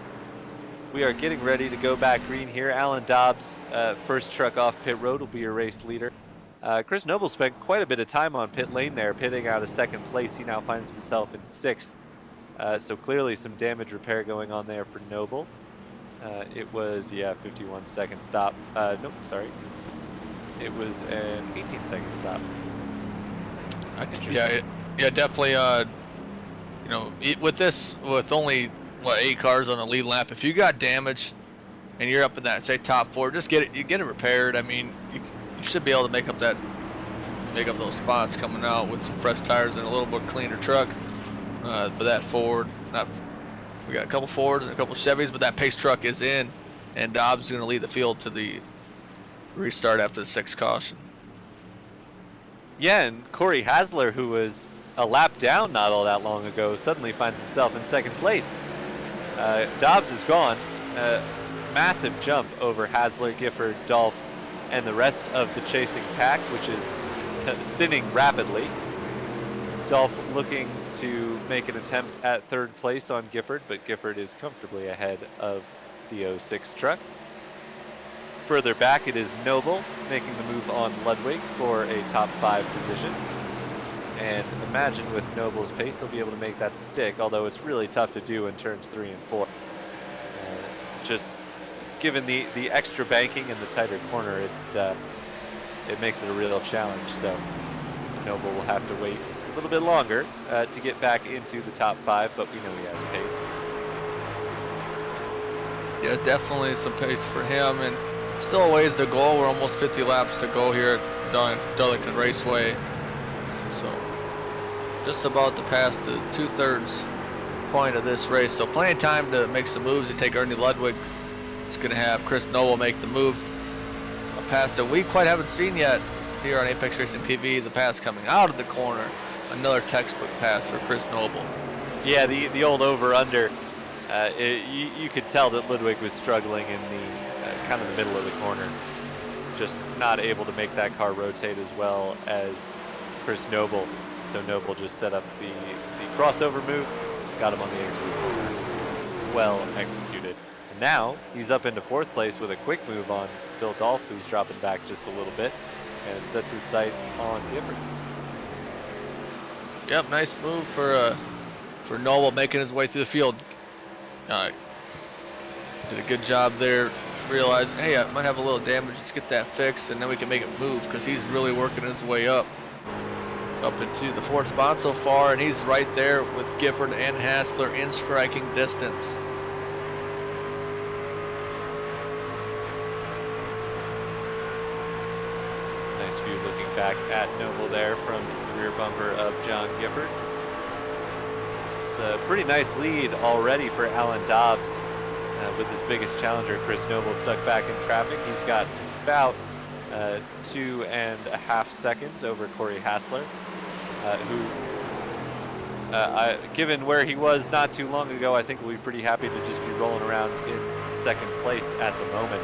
we are getting ready to go back green here. Alan Dobbs, first truck off pit road, will be your race leader. Chris Noble spent quite a bit of time on pit lane there, pitting out of 2nd place. He now finds himself in 6th. So clearly some damage repair going on there for Noble. It was, 51-second stop. Nope, sorry. It was an 18-second stop. Yeah, definitely. You know, with only 8 cars on the lead lap, if you got damage and you're up in that, say, top 4, just get it repaired. I mean, you should be able to make up those spots coming out with some fresh tires and a little bit cleaner truck. But that Ford, we got a couple Fords and a couple Chevys, but that pace truck is in, and Dobbs is going to lead the field to the restart after the 6th caution. Yeah, and Corey Hasler, who was a lap down not all that long ago, suddenly finds himself in 2nd place. Dobbs is gone. Massive jump over Hasler, Gifford, Dolph, and the rest of the chasing pack, which is thinning rapidly. Dolph looking to make an attempt at 3rd place on Gifford, but Gifford is comfortably ahead of the 06 truck. Further back, it is Noble making the move on Ludwig for a top 5 position. And imagine with Noble's pace, he'll be able to make that stick, although it's really tough to do in turns 3 and 4. Just given the extra banking and the tighter corner, it makes it a real challenge. So Noble will have to wait a little bit longer to get back into the top 5, but we know he has pace. Yeah, definitely some pace for him, and still a ways to go. We're almost 50 laps to go here at Darlington Raceway. So just about to pass the 2/3 point of this race. So plenty of time to make some moves and take Ernie Ludwig. It's going to have Chris Noble make the move. A pass that we quite haven't seen yet here on Apex Racing TV. The pass coming out of the corner. Another textbook pass for Chris Noble. Yeah, the old over-under. You could tell that Ludwig was struggling in the kind of the middle of the corner. Just not able to make that car rotate as well as Chris Noble. So Noble just set up the crossover move, got him on the exit of the corner. Well executed. And now he's up into 4th place with a quick move on Bill Dolph, who's dropping back just a little bit, and sets his sights on Gifford. Yep, nice move for Noble making his way through the field. Did a good job there. Realized, hey, I might have a little damage. Let's get that fixed, and then we can make it move because he's really working his way up into the 4th spot so far, and he's right there with Gifford and Hassler in striking distance. Nice view looking back at Noble there from the rear bumper of John Gifford. It's a pretty nice lead already for Alan Dobbs. With his biggest challenger, Chris Noble, stuck back in traffic. He's got about 2.5 seconds over Corey Hassler, who, given where he was not too long ago, I think we'll be pretty happy to just be rolling around in 2nd place at the moment.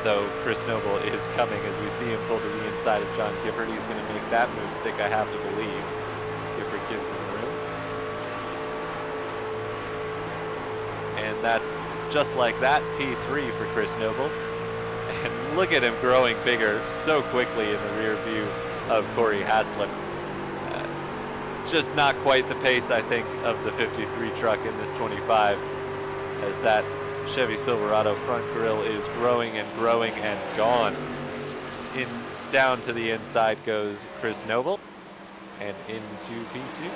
Though Chris Noble is coming as we see him pull to the inside of John Gifford. He's going to make that move stick, I have to believe. Gifford gives him room. And that's just like that, P3 for Chris Noble. And look at him growing bigger so quickly in the rear view of Corey Hassler. Just not quite the pace, I think, of the 53 truck in this 25, as that Chevy Silverado front grille is growing and growing and gone. Down to the inside goes Chris Noble, and into P2.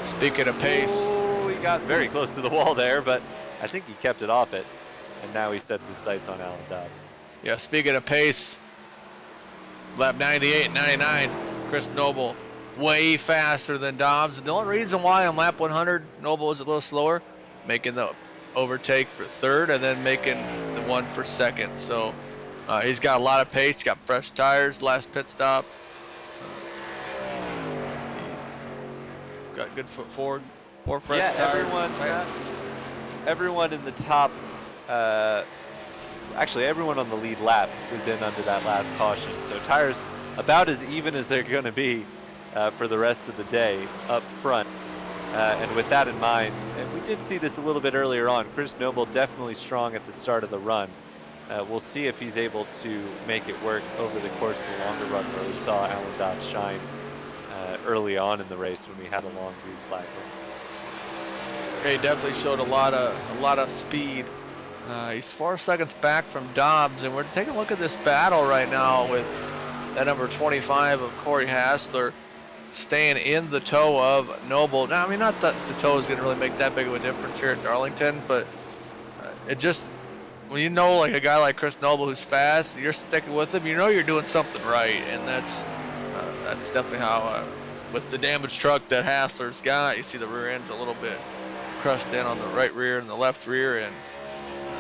Speaking of pace. Oh, he got very close to the wall there, but I think he kept it off it, and now he sets his sights on Alan Dobbs. Yeah, speaking of pace, lap 98, 99, Chris Noble way faster than Dobbs. The only reason why on lap 100, Noble was a little slower, making the overtake for 3rd and then making the one for 2nd. So he's got a lot of pace, got fresh tires, last pit stop. Got good foot forward, 4 fresh tires. Everyone in the top, actually everyone on the lead lap was in under that last caution. So tires about as even as they're going to be for the rest of the day up front. And with that in mind, and we did see this a little bit earlier on, Chris Noble definitely strong at the start of the run. We'll see if he's able to make it work over the course of the longer run, where we saw Alan Dobbs shine early on in the race when we had a long green flag. He definitely showed a lot of speed. He's 4 seconds back from Dobbs, and we're taking a look at this battle right now with that number 25 of Corey Hassler staying in the toe of Noble. Now, I mean, not that the toe is going to really make that big of a difference here at Darlington, but it just, when you know like a guy like Chris Noble who's fast, you're sticking with him, you know you're doing something right, and that's definitely how, with the damaged truck that Hassler's got, you see the rear end's a little bit crushed in on the right rear and the left rear, and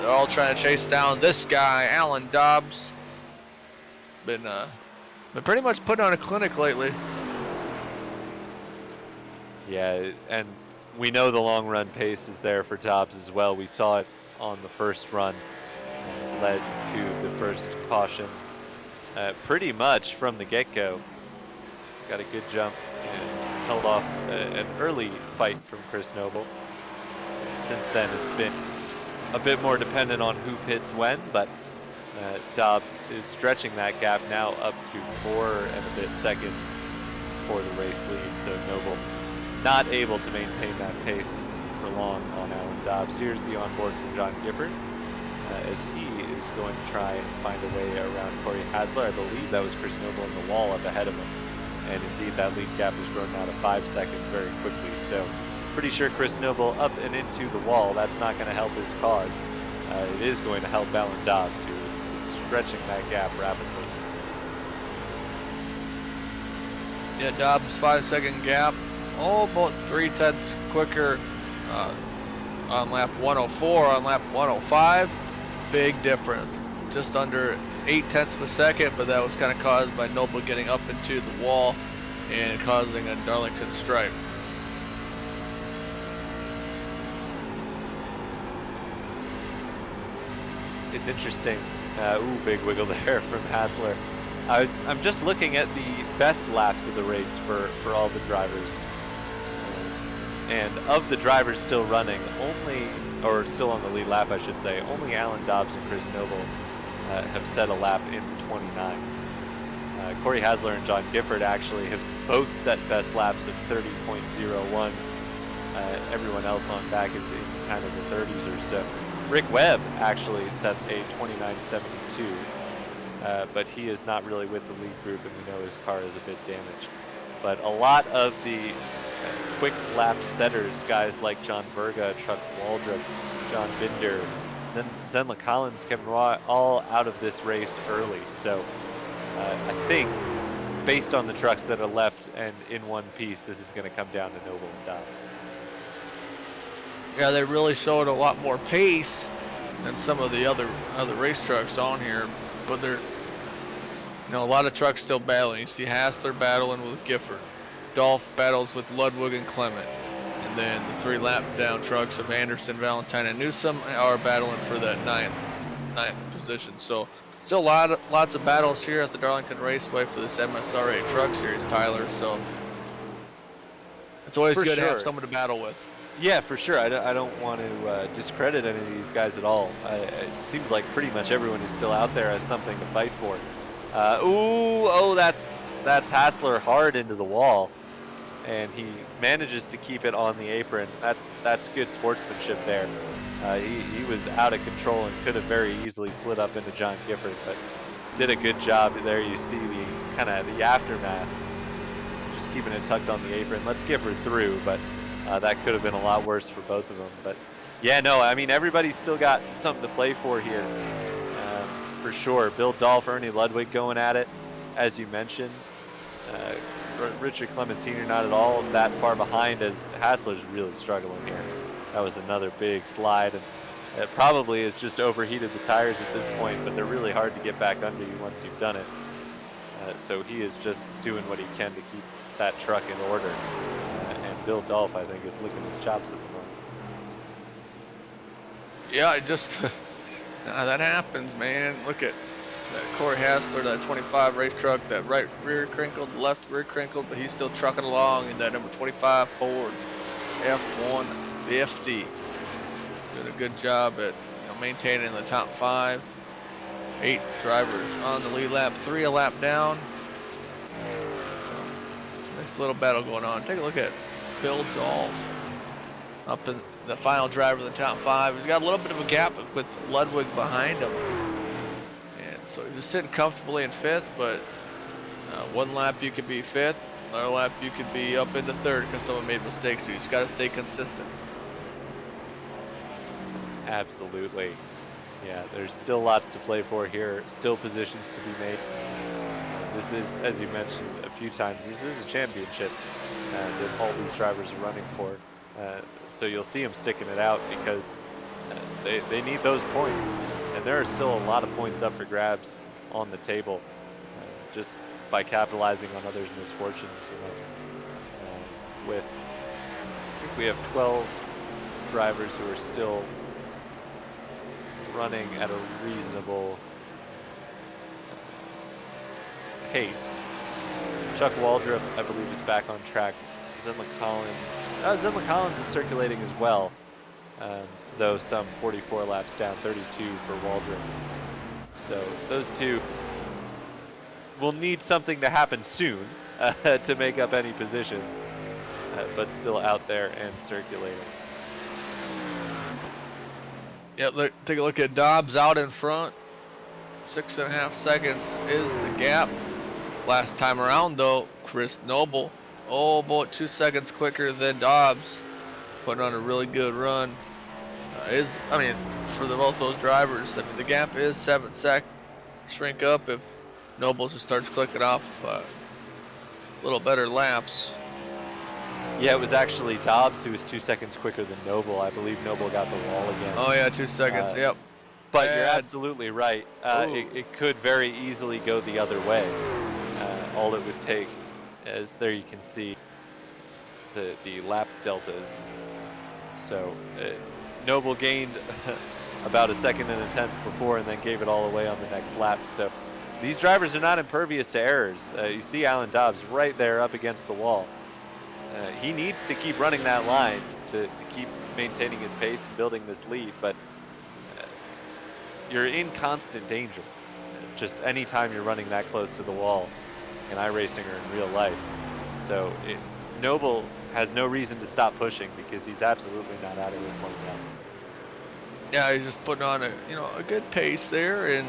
they're all trying to chase down this guy, Alan Dobbs. Been pretty much putting on a clinic lately. Yeah, and we know the long run pace is there for Dobbs as well. We saw it on the first run, led to the first caution pretty much from the get-go. Got a good jump and held off an early fight from Chris Noble. Since then, it's been a bit more dependent on who pits when, but Dobbs is stretching that gap now up to 4 and a bit seconds for the race lead. So Noble not able to maintain that pace for long on Alan Dobbs. Here's the onboard from John Gifford as he is going to try and find a way around Corey Hassler. I believe that was Chris Noble in the wall up ahead of him. And indeed, that lead gap has grown now to 5 seconds very quickly. So pretty sure Chris Noble up and into the wall. That's not going to help his cause. It is going to help Alan Dobbs, who is stretching that gap rapidly. Yeah, Dobbs 5 second gap. about 3/10 quicker on lap 104. On lap 105, big difference. Just under 0.8 of a second, but that was kind of caused by Noble getting up into the wall and causing a Darlington stripe. It's interesting. Ooh, big wiggle there from Hassler. I'm just looking at the best laps of the race for all the drivers. And of the drivers still running, or still on the lead lap, I should say, only Alan Dobbs and Chris Noble have set a lap in the 29s. Corey Hassler and John Gifford actually have both set best laps of 30.01s. Everyone else on back is in kind of the 30s or so. Rick Webb actually set a 29.72, but he is not really with the lead group, and we know his car is a bit damaged. But a lot of the quick lap setters, guys like John Verga, Chuck Waldrop, John Binder, Zenla Collins, Kevin Roy, all out of this race early. So I think based on the trucks that are left and in one piece, this is going to come down to Noble and Dobbs. Yeah, they really showed a lot more pace than some of the other race trucks on here, but they're, a lot of trucks still battling. You see Hassler battling with Gifford, Dolph battles with Ludwig and Clement, and then the 3 lap down trucks of Anderson, Valentine, and Newsom are battling for that ninth position. So still lots of battles here at the Darlington Raceway for this MSRA Truck Series, Tyler. So it's always good to have someone to battle with. Yeah, for sure. I don't want to discredit any of these guys at all. It seems like pretty much everyone is still out there as something to fight for. That's Hassler hard into the wall, and he manages to keep it on the apron. That's good sportsmanship there. He was out of control and could have very easily slid up into John Gifford, but did a good job there. You see the kind of the aftermath, just keeping it tucked on the apron. Let's Gifford through, but that could have been a lot worse for both of them. But yeah, no, I mean, everybody's still got something to play for here, for sure. Bill Dolph, Ernie Ludwig going at it, as you mentioned. Richard Clement Sr. not at all that far behind, as Hassler's really struggling here. That was another big slide, and it probably has just overheated the tires at this point, but they're really hard to get back under you once you've done it. So he is just doing what he can to keep that truck in order. And Bill Dolph, I think, is licking his chops at the moment. Yeah, it just that happens, man. Look at that Corey Hassler, that 25 race truck, that right rear crinkled, left rear crinkled, but he's still trucking along in that number 25 Ford F-150. Doing a good job at maintaining the top 5. 8 drivers on the lead lap, 3 a lap down. So, nice little battle going on. Take a look at Bill Dolph up in the final driver of the top 5. He's got a little bit of a gap with Ludwig behind him. And so he's just sitting comfortably in 5th, but one lap you could be 5th, another lap you could be up into 3rd because someone made mistakes, so you just got to stay consistent. Absolutely. Yeah, there's still lots to play for here, still positions to be made. This is, as you mentioned a few times, this is a championship that all these drivers are running for. So you'll see them sticking it out because they need those points. And there are still a lot of points up for grabs on the table just by capitalizing on others' misfortunes. I think we have 12 drivers who are still running at a reasonable pace. Chuck Waldrop, I believe, is back on track. Zenla Collins is circulating as well, though some 44 laps down, 32 for Waldrop. So those two will need something to happen soon to make up any positions, but still out there and circulating. Yeah, take a look at Dobbs out in front. 6.5 seconds is the gap. Last time around, though, Chris Noble, about 2 seconds quicker than Dobbs, putting on a really good run. For both those drivers, the gap is 7 seconds. Shrink up if Noble just starts clicking off a little better laps. Yeah, it was actually Dobbs who was 2 seconds quicker than Noble. I believe Noble got the wall again. Oh yeah, 2 seconds. Uh, Yep. but you're And absolutely right. ooh, It could very easily go the other way. All it would take is there you can see the lap deltas. So Noble gained about a second and a tenth before and then gave it all away on the next lap. So these drivers are not impervious to errors. You see Alan Dobbs right there up against the wall. He needs to keep running that line to keep maintaining his pace and building this lead, but you're in constant danger. Just anytime you're running that close to the wall in iRacing or in real life. So Noble has no reason to stop pushing because he's absolutely not out of this one yet. yeah, he's just putting on a good pace there, and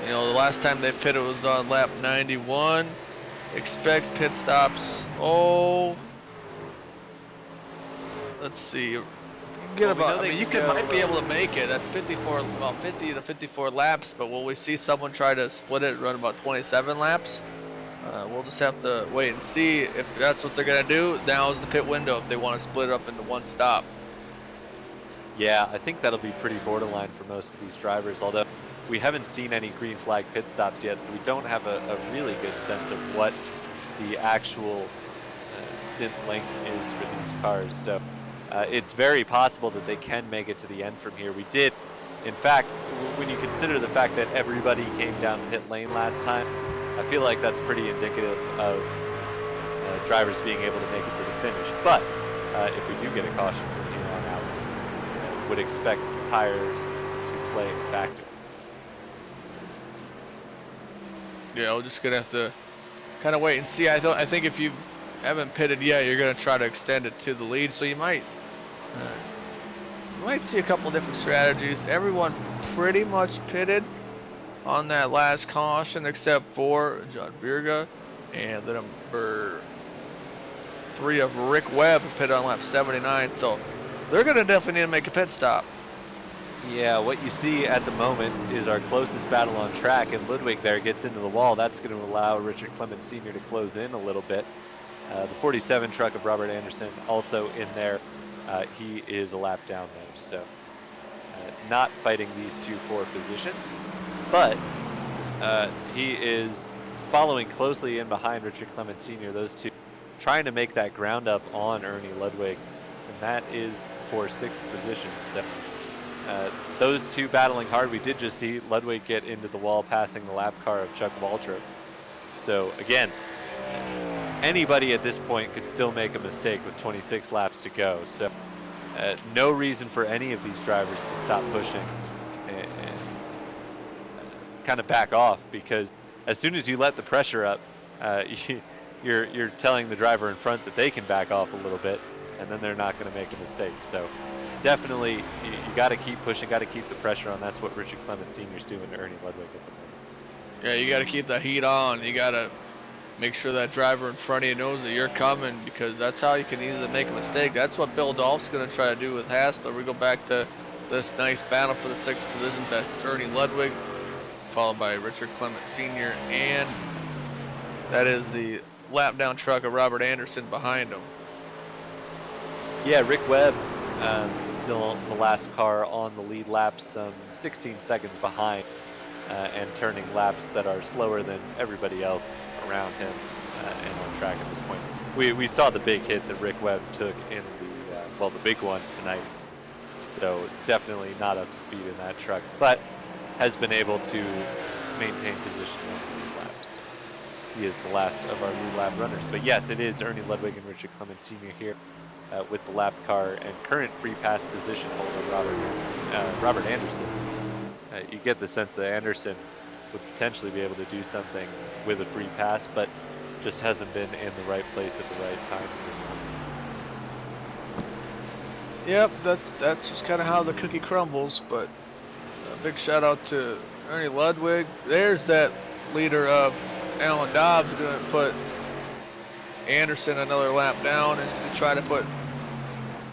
the last time they pitted was on lap 91. Expect pit stops. Oh, let's see. Get about. I mean, you might be able to make it. That's 54, about 50 to 54 laps. But will we see someone try to split it, run about 27 laps? We'll just have to wait and see if that's what they're gonna do. Now is the pit window if they want to split it up into one stop. Yeah, I think that'll be pretty borderline for most of these drivers. Although we haven't seen any green flag pit stops yet, so we don't have a really good sense of what the actual stint length is for these cars. So. It's very possible that they can make it to the end from here. We did, in fact, when you consider the fact that everybody came down pit lane last time, I feel like that's pretty indicative of drivers being able to make it to the finish. But if we do get a caution from here on out, would expect tires to play a factor. Yeah, we're just gonna have to kind of wait and see. I think if you haven't pitted yet, you're gonna try to extend it to the lead, so you might see a couple different strategies. Everyone pretty much pitted on that last caution except for John Virga and the number 3 of Rick Webb, who pitted on lap 79. So they're gonna definitely need to make a pit stop. Yeah, what you see at the moment is our closest battle on track, and Ludwig there gets into the wall. That's going to allow Richard Clement Sr. to close in a little bit. The 47 truck of Robert Anderson also in there. He is a lap down there, so not fighting these two for position, but he is following closely in behind Richard Clement Sr. Those two trying to make that ground up on Ernie Ludwig, and that is for 6th position. So those two battling hard. We did just see Ludwig get into the wall passing the lap car of Chuck Waltrip. So again, anybody at this point could still make a mistake with 26 laps to go. So no reason for any of these drivers to stop pushing and kind of back off, because as soon as you let the pressure up, you're telling the driver in front that they can back off a little bit, and then they're not going to make a mistake. So definitely you got to keep pushing, got to keep the pressure on. That's what Richard Clement Sr. is doing to Ernie Ludwig at the moment. Yeah, you got to keep the heat on. You got to make sure that driver in front of you knows that you're coming, because that's how you can easily make a mistake. That's what Bill Dolph's going to try to do with Hassler. We go back to this nice battle for the 6th positions. That's Ernie Ludwig, followed by Richard Clement Sr., and that is the lap down truck of Robert Anderson behind him. Yeah, Rick Webb still the last car on the lead lap, some 16 seconds behind, and turning laps that are slower than everybody else around him and on track at this point. We saw the big hit that Rick Webb took in the big one tonight, so definitely not up to speed in that truck, but has been able to maintain position on the lead laps. He is the last of our lead lap runners. But yes, it is Ernie Ludwig and Richard Clement Sr. here with the lap car and current free pass position holder Robert Anderson. You get the sense that Anderson would potentially be able to do something with a free pass, but just hasn't been in the right place at the right time. Yep, that's just kind of how the cookie crumbles. But a big shout out to Ernie Ludwig. There's that leader of Alan Dobbs going to put Anderson another lap down, and is going to try to put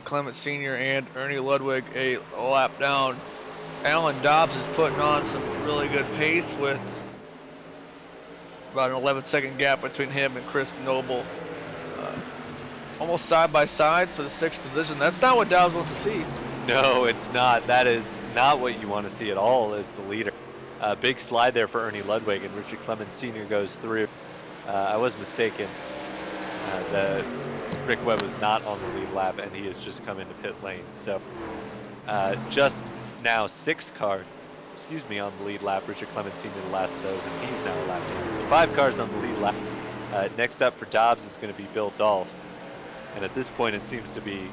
Clement Sr. and Ernie Ludwig a lap down. Alan Dobbs is putting on some really good pace with about an 11-second gap between him and Chris Noble. almost side by side for the 6th position. That's not what Dobbs wants to see. No, it's not. That is not what you want to see at all as the leader. Big slide there for Ernie Ludwig, and Richard Clemens Sr. goes through. I was mistaken. Rick Webb was not on the lead lap, and he has just come into pit lane. So just now 6 cars, on the lead lap. Richard Clemens Sr. the last of those, and he's now a lap down. So 5 cars on the lead lap. Next up for Dobbs is going to be Bill Dolph. And at this point, it seems to be,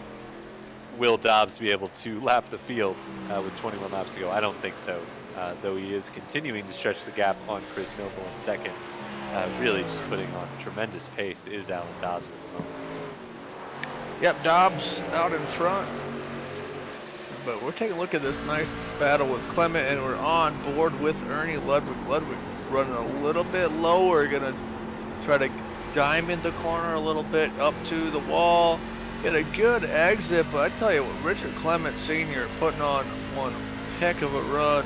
will Dobbs be able to lap the field with 21 laps to go? I don't think so, though he is continuing to stretch the gap on Chris Noble in second. Really just putting on tremendous pace is Alan Dobbs at the moment. Yep, Dobbs out in front. But we're taking a look at this nice battle with Clement, and we're on board with Ernie Ludwig. Ludwig running a little bit lower, gonna try to diamond the corner a little bit up to the wall. Get a good exit, but I tell you what, Richard Clement Sr. putting on one heck of a run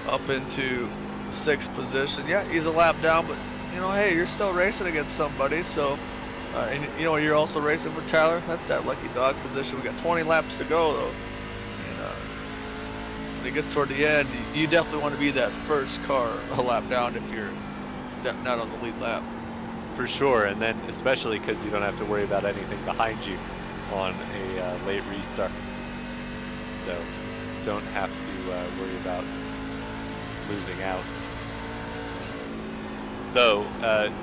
up into 6th position. Yeah, he's a lap down, but you know, hey, you're still racing against somebody, so and you know, you're also racing for Tyler. That's that lucky dog position. We got 20 laps to go though, and when it gets toward the end, you definitely want to be that first car a lap down if you're not on the lead lap. For sure, and then especially because you don't have to worry about anything behind you on a late restart. So don't have to worry about losing out. Though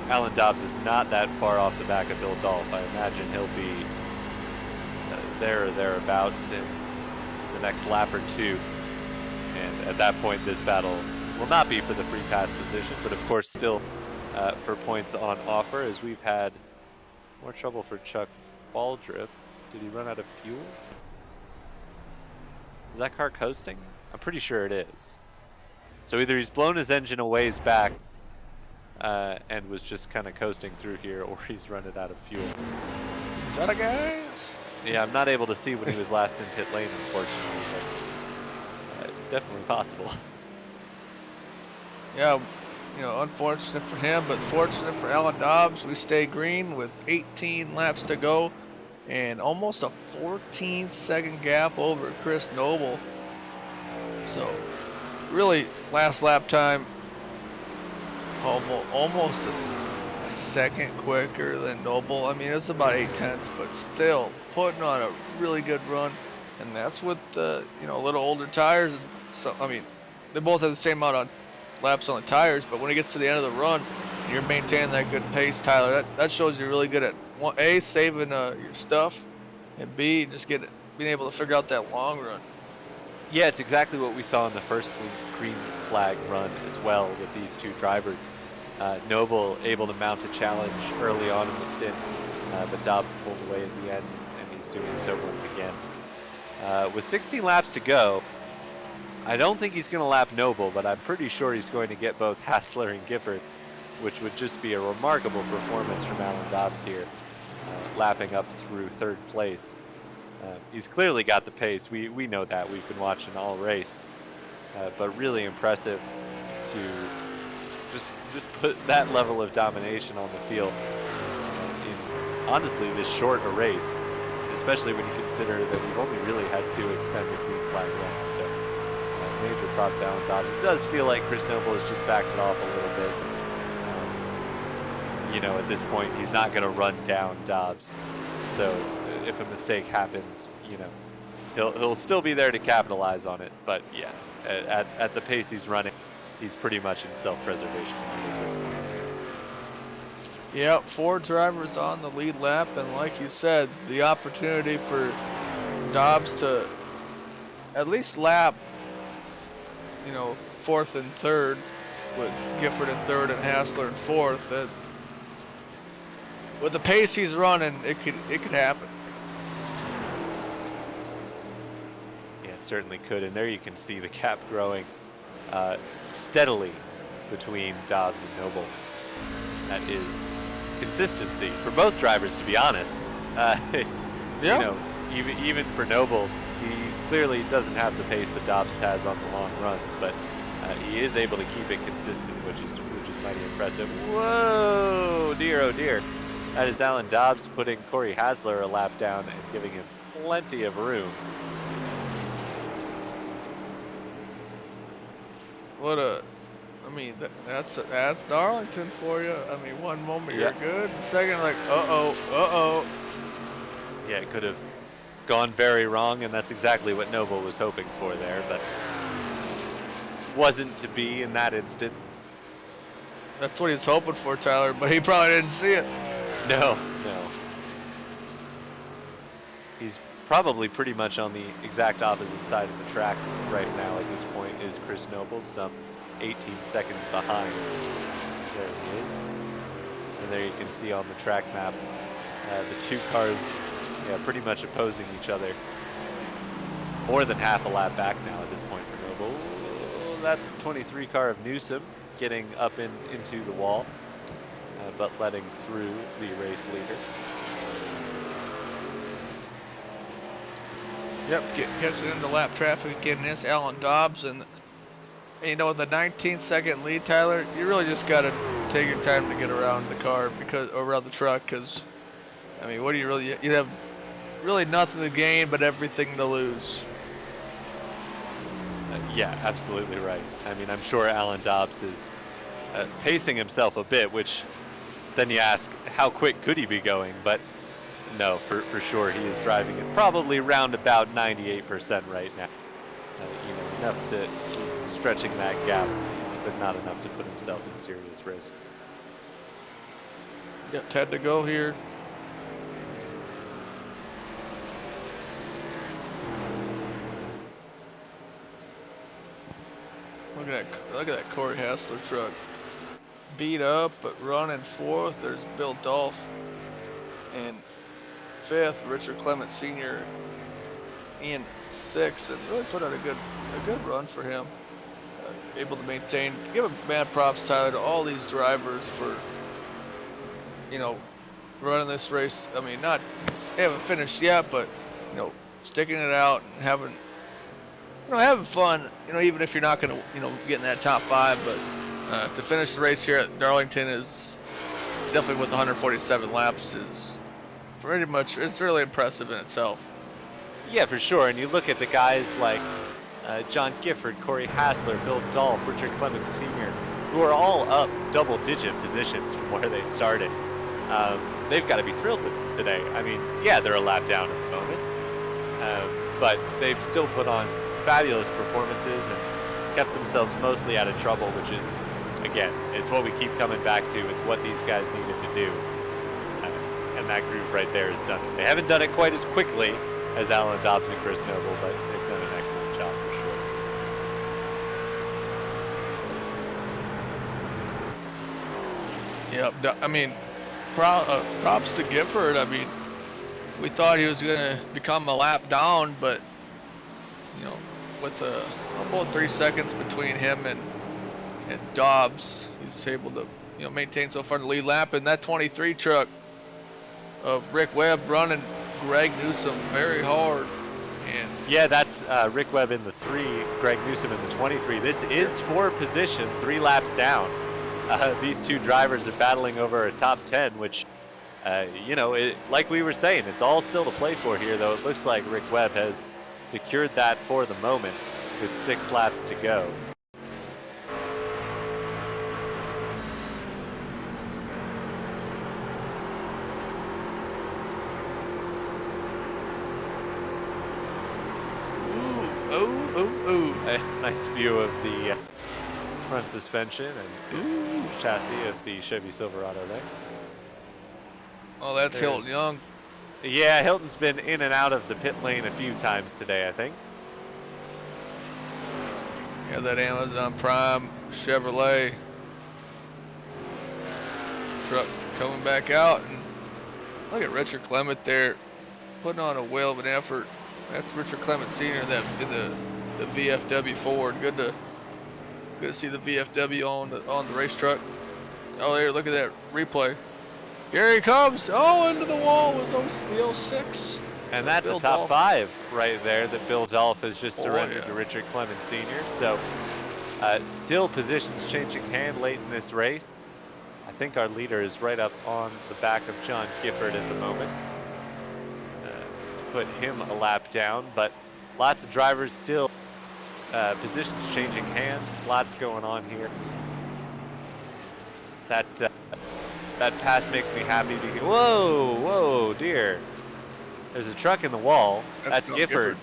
Alan Dobbs is not that far off the back of Bill Dolph. I imagine he'll be there or thereabouts in the next lap or two. And at that point, this battle will not be for the free pass position, but of course still for points on offer, as we've had more trouble for Chuck Baldrip. Did he run out of fuel? Is that car coasting? I'm pretty sure it is. So either he's blown his engine a ways back and was just kind of coasting through here, or he's run it out of fuel. Is that a guy? Yeah, I'm not able to see when he was last in pit lane, unfortunately, but it's definitely possible. Yeah, you know, unfortunate for him, but fortunate for Alan Dobbs. We stay green with 18 laps to go and almost a 14-second gap over Chris Noble. So really, last lap time, almost a second quicker than Noble. I mean, it's about 8/10, but still putting on a really good run, and that's with the, you know, a little older tires. So I mean, they both have the same amount of laps on the tires, but when it gets to the end of the run, and you're maintaining that good pace, Tyler, that shows you're really good at A, saving your stuff, and B, just being able to figure out that long run. Yeah, it's exactly what we saw in the first green flag run as well with these two drivers. Noble able to mount a challenge early on in the stint, but Dobbs pulled away at the end, and he's doing so once again. With 16 laps to go, I don't think he's going to lap Noble, but I'm pretty sure he's going to get both Hassler and Gifford, which would just be a remarkable performance from Alan Dobbs here, lapping up through 3rd place. He's clearly got the pace. We know that. We've been watching all race, but really impressive to just put that level of domination on the field in honestly this short a race, especially when you consider that we've only really had 2 extended green flag runs. So major props to Alan Dobbs. It does feel like Chris Noble has just backed it off a little bit. You know, at this point, he's not going to run down Dobbs. So if a mistake happens, you know, he'll still be there to capitalize on it. But yeah, at the pace he's running, he's pretty much in self-preservation at this point. Yep, 4 drivers on the lead lap, and like you said, the opportunity for Dobbs to at least lap, you know, 4th and 3rd, with Gifford in 3rd and Hassler in 4th. With the pace he's running, it could happen. Yeah, it certainly could, and there you can see the gap growing steadily between Dobbs and Noble. That is consistency for both drivers, to be honest. Yeah. You know, even for Noble, he clearly doesn't have the pace that Dobbs has on the long runs, but he is able to keep it consistent, which is mighty impressive. Whoa, dear, oh dear. That is Alan Dobbs putting Corey Hasler a lap down and giving him plenty of room. I mean, that's Darlington for you. I mean, one moment Yeah. you're good, the second like, uh-oh. Yeah, it could have gone very wrong, and that's exactly what Noble was hoping for there, but wasn't to be in that instant. That's what he was hoping for, Tyler, but he probably didn't see it. No. He's probably pretty much on the exact opposite side of the track right now at this point is Chris Noble, some 18 seconds behind. There he is. And there you can see on the track map the two cars pretty much opposing each other. More than half a lap back now at this point for Noble. That's the 23 car of Newsom getting up into the wall, but letting through the race leader. Yep, catching into lap traffic again. This Alan Dobbs, and you know, with the 19-second lead, Tyler, you really just got to take your time to get around the car or around the truck, because I mean, what do you have really nothing to gain but everything to lose. Yeah, absolutely right. I mean, I'm sure Alan Dobbs is pacing himself a bit, which then you ask, how quick could he be going? But no, for sure he is driving it probably round about 98% right now. Enough to keep stretching that gap, but not enough to put himself in serious risk. Yep, Ted to go here. Look at that Corey Hasler truck. Beat up, but running fourth. There's Bill Dolph. And fifth, Richard Clement Sr. in sixth, and really put out a good run for him. Able to maintain. Give a mad props, Tyler, to all these drivers for, running this race. I mean, they haven't finished yet, but sticking it out and having fun. Even if you're not going to get in that top five, but to finish the race here at Darlington is definitely with 147 laps is pretty much, it's really impressive in itself. Yeah, for sure. And you look at the guys like John Gifford, Corey Hasler, Bill Dolph, Richard Clemens Sr., who are all up double-digit positions from where they started. They've got to be thrilled with today. I mean, yeah, they're a lap down at the moment, but they've still put on fabulous performances and kept themselves mostly out of trouble, which is, again, it's what we keep coming back to. It's what these guys needed to do. And that group right there has done it. They haven't done it quite as quickly as Alan Dobbs and Chris Noble, but they've done an excellent job for sure. Yep, I mean, props to Gifford. I mean, we thought he was going to become a lap down, but, with about 3 seconds between him and Dobbs, he's able to, maintain so far in the lead lap. And that 23 truck of Rick Webb running Greg Newsom very hard. And yeah, that's Rick Webb in the 3, Greg Newsom in the 23. This is for position 3 laps down. These two drivers are battling over a top 10, which, like we were saying, it's all still to play for here, though it looks like Rick Webb has secured that for the moment with 6 laps to go. A nice view of the front suspension and chassis of the Chevy Silverado there. Oh, that's Hilton Young. Yeah, Hilton's been in and out of the pit lane a few times today, I think. Yeah, that Amazon Prime Chevrolet truck coming back out, and look at Richard Clement there, putting on a whale of an effort. That's Richard Clement Sr. in the VFW Ford. Good to see the VFW on the race truck. Oh, there, look at that replay. Here he comes. Oh, into the wall was the 06. And that's a top 5 right there that Bill Dolph has just surrendered to Richard Clement Sr. So still positions changing hand late in this race. I think our leader is right up on the back of John Gifford at the moment to put him a lap down, but lots of drivers still, positions changing hands, lots going on here. That pass makes me happy because, whoa, dear. There's a truck in the wall. That's Gifford.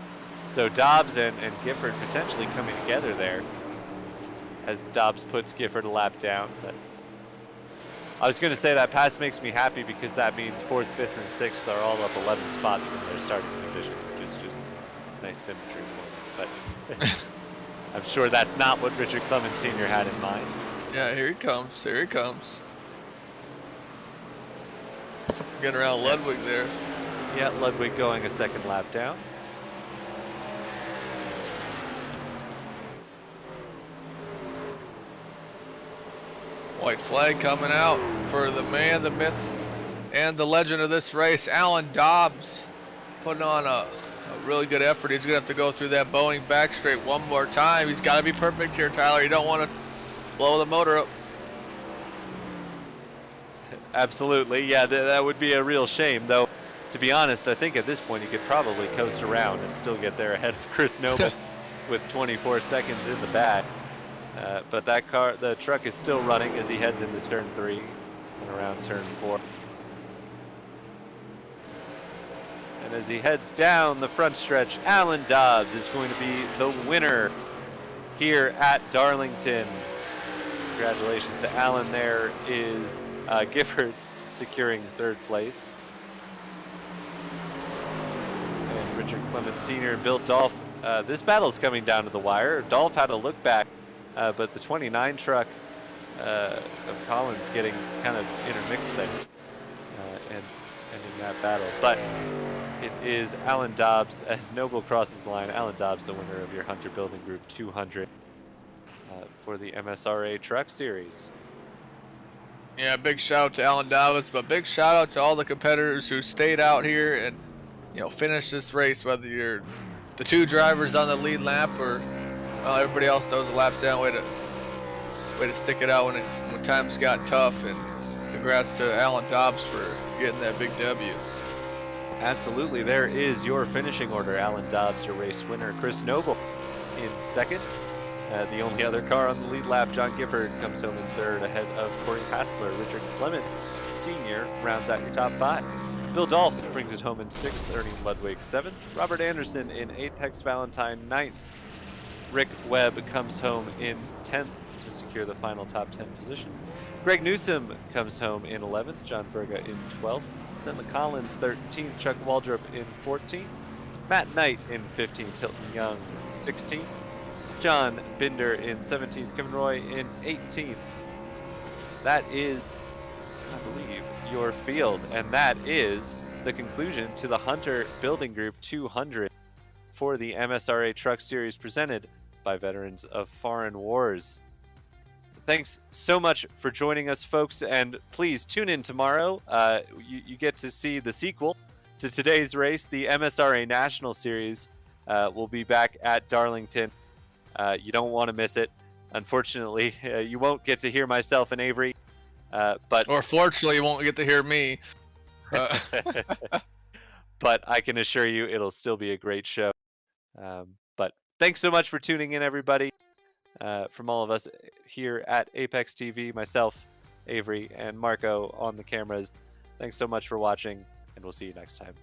So Dobbs and Gifford potentially coming together there as Dobbs puts Gifford a lap down. But I was going to say that pass makes me happy because that means 4th, 5th, and 6th are all up 11 spots from their starting position, which is just nice symmetry for them. But I'm sure that's not what Richard Clemens Sr. had in mind. Yeah, here he comes. Here he comes. Getting around Ludwig there. Yeah, Ludwig going a 2nd lap down. White flag coming out for the man, the myth, and the legend of this race, Alan Dobbs, putting on a really good effort. He's going to have to go through that Boeing back straight one more time. He's got to be perfect here, Tyler. You don't want to blow the motor up. Absolutely, yeah, that would be a real shame, though. To be honest, I think at this point you could probably coast around and still get there ahead of Chris Noble with 24 seconds in the bag. But the truck is still running as he heads into turn 3 and around turn 4. And as he heads down the front stretch, Alan Dobbs is going to be the winner here at Darlington. Congratulations to Alan. There is Gifford securing 3rd place. And Richard Clemens Sr. and Bill Dolph. This battle's coming down to the wire. Dolph had a look back, but the 29 truck of Collins getting kind of intermixed there and in that battle. But it is Alan Dobbs as Noble crosses the line. Alan Dobbs, the winner of your Hunter Building Group 200 for the MSRA Truck Series. Yeah, big shout out to Alan Dobbs, but big shout out to all the competitors who stayed out here and, you know, finished this race, whether you're the 2 drivers on the lead lap or everybody else that was a lap down. Way to stick it out when times got tough, and congrats to Alan Dobbs for getting that big W. Absolutely. There is your finishing order. Alan Dobbs, your race winner. Chris Noble in 2nd. The only other car on the lead lap, John Gifford, comes home in 3rd ahead of Corey Hassler. Richard Clemens Sr. rounds out your top 5. Bill Dolph brings it home in 6th, earning Ludwig 7th. Robert Anderson in 8th, Hex Valentine 9th. Rick Webb comes home in 10th to secure the final top 10 position. Greg Newsom comes home in 11th. John Verga in 12th. Zenla Collins 13th. Chuck Waldrop in 14th. Matt Knight in 15th. Hilton Young 16th. John Binder in 17th. Kevin Roy in 18th. That is, I believe, your field. And that is the conclusion to the Hunter Building Group 200 for the MSRA Truck Series presented by Veterans of Foreign Wars. Thanks so much for joining us, folks, and please tune in tomorrow. You get to see the sequel to today's race, the MSRA National Series. Will be back at Darlington. You don't want to miss it. Unfortunately, you won't get to hear myself and Avery, or fortunately, you won't get to hear me. But I can assure you it'll still be a great show. But thanks so much for tuning in, everybody. From all of us here at Apex TV, myself, Avery, and Marco on the cameras, thanks so much for watching, and we'll see you next time.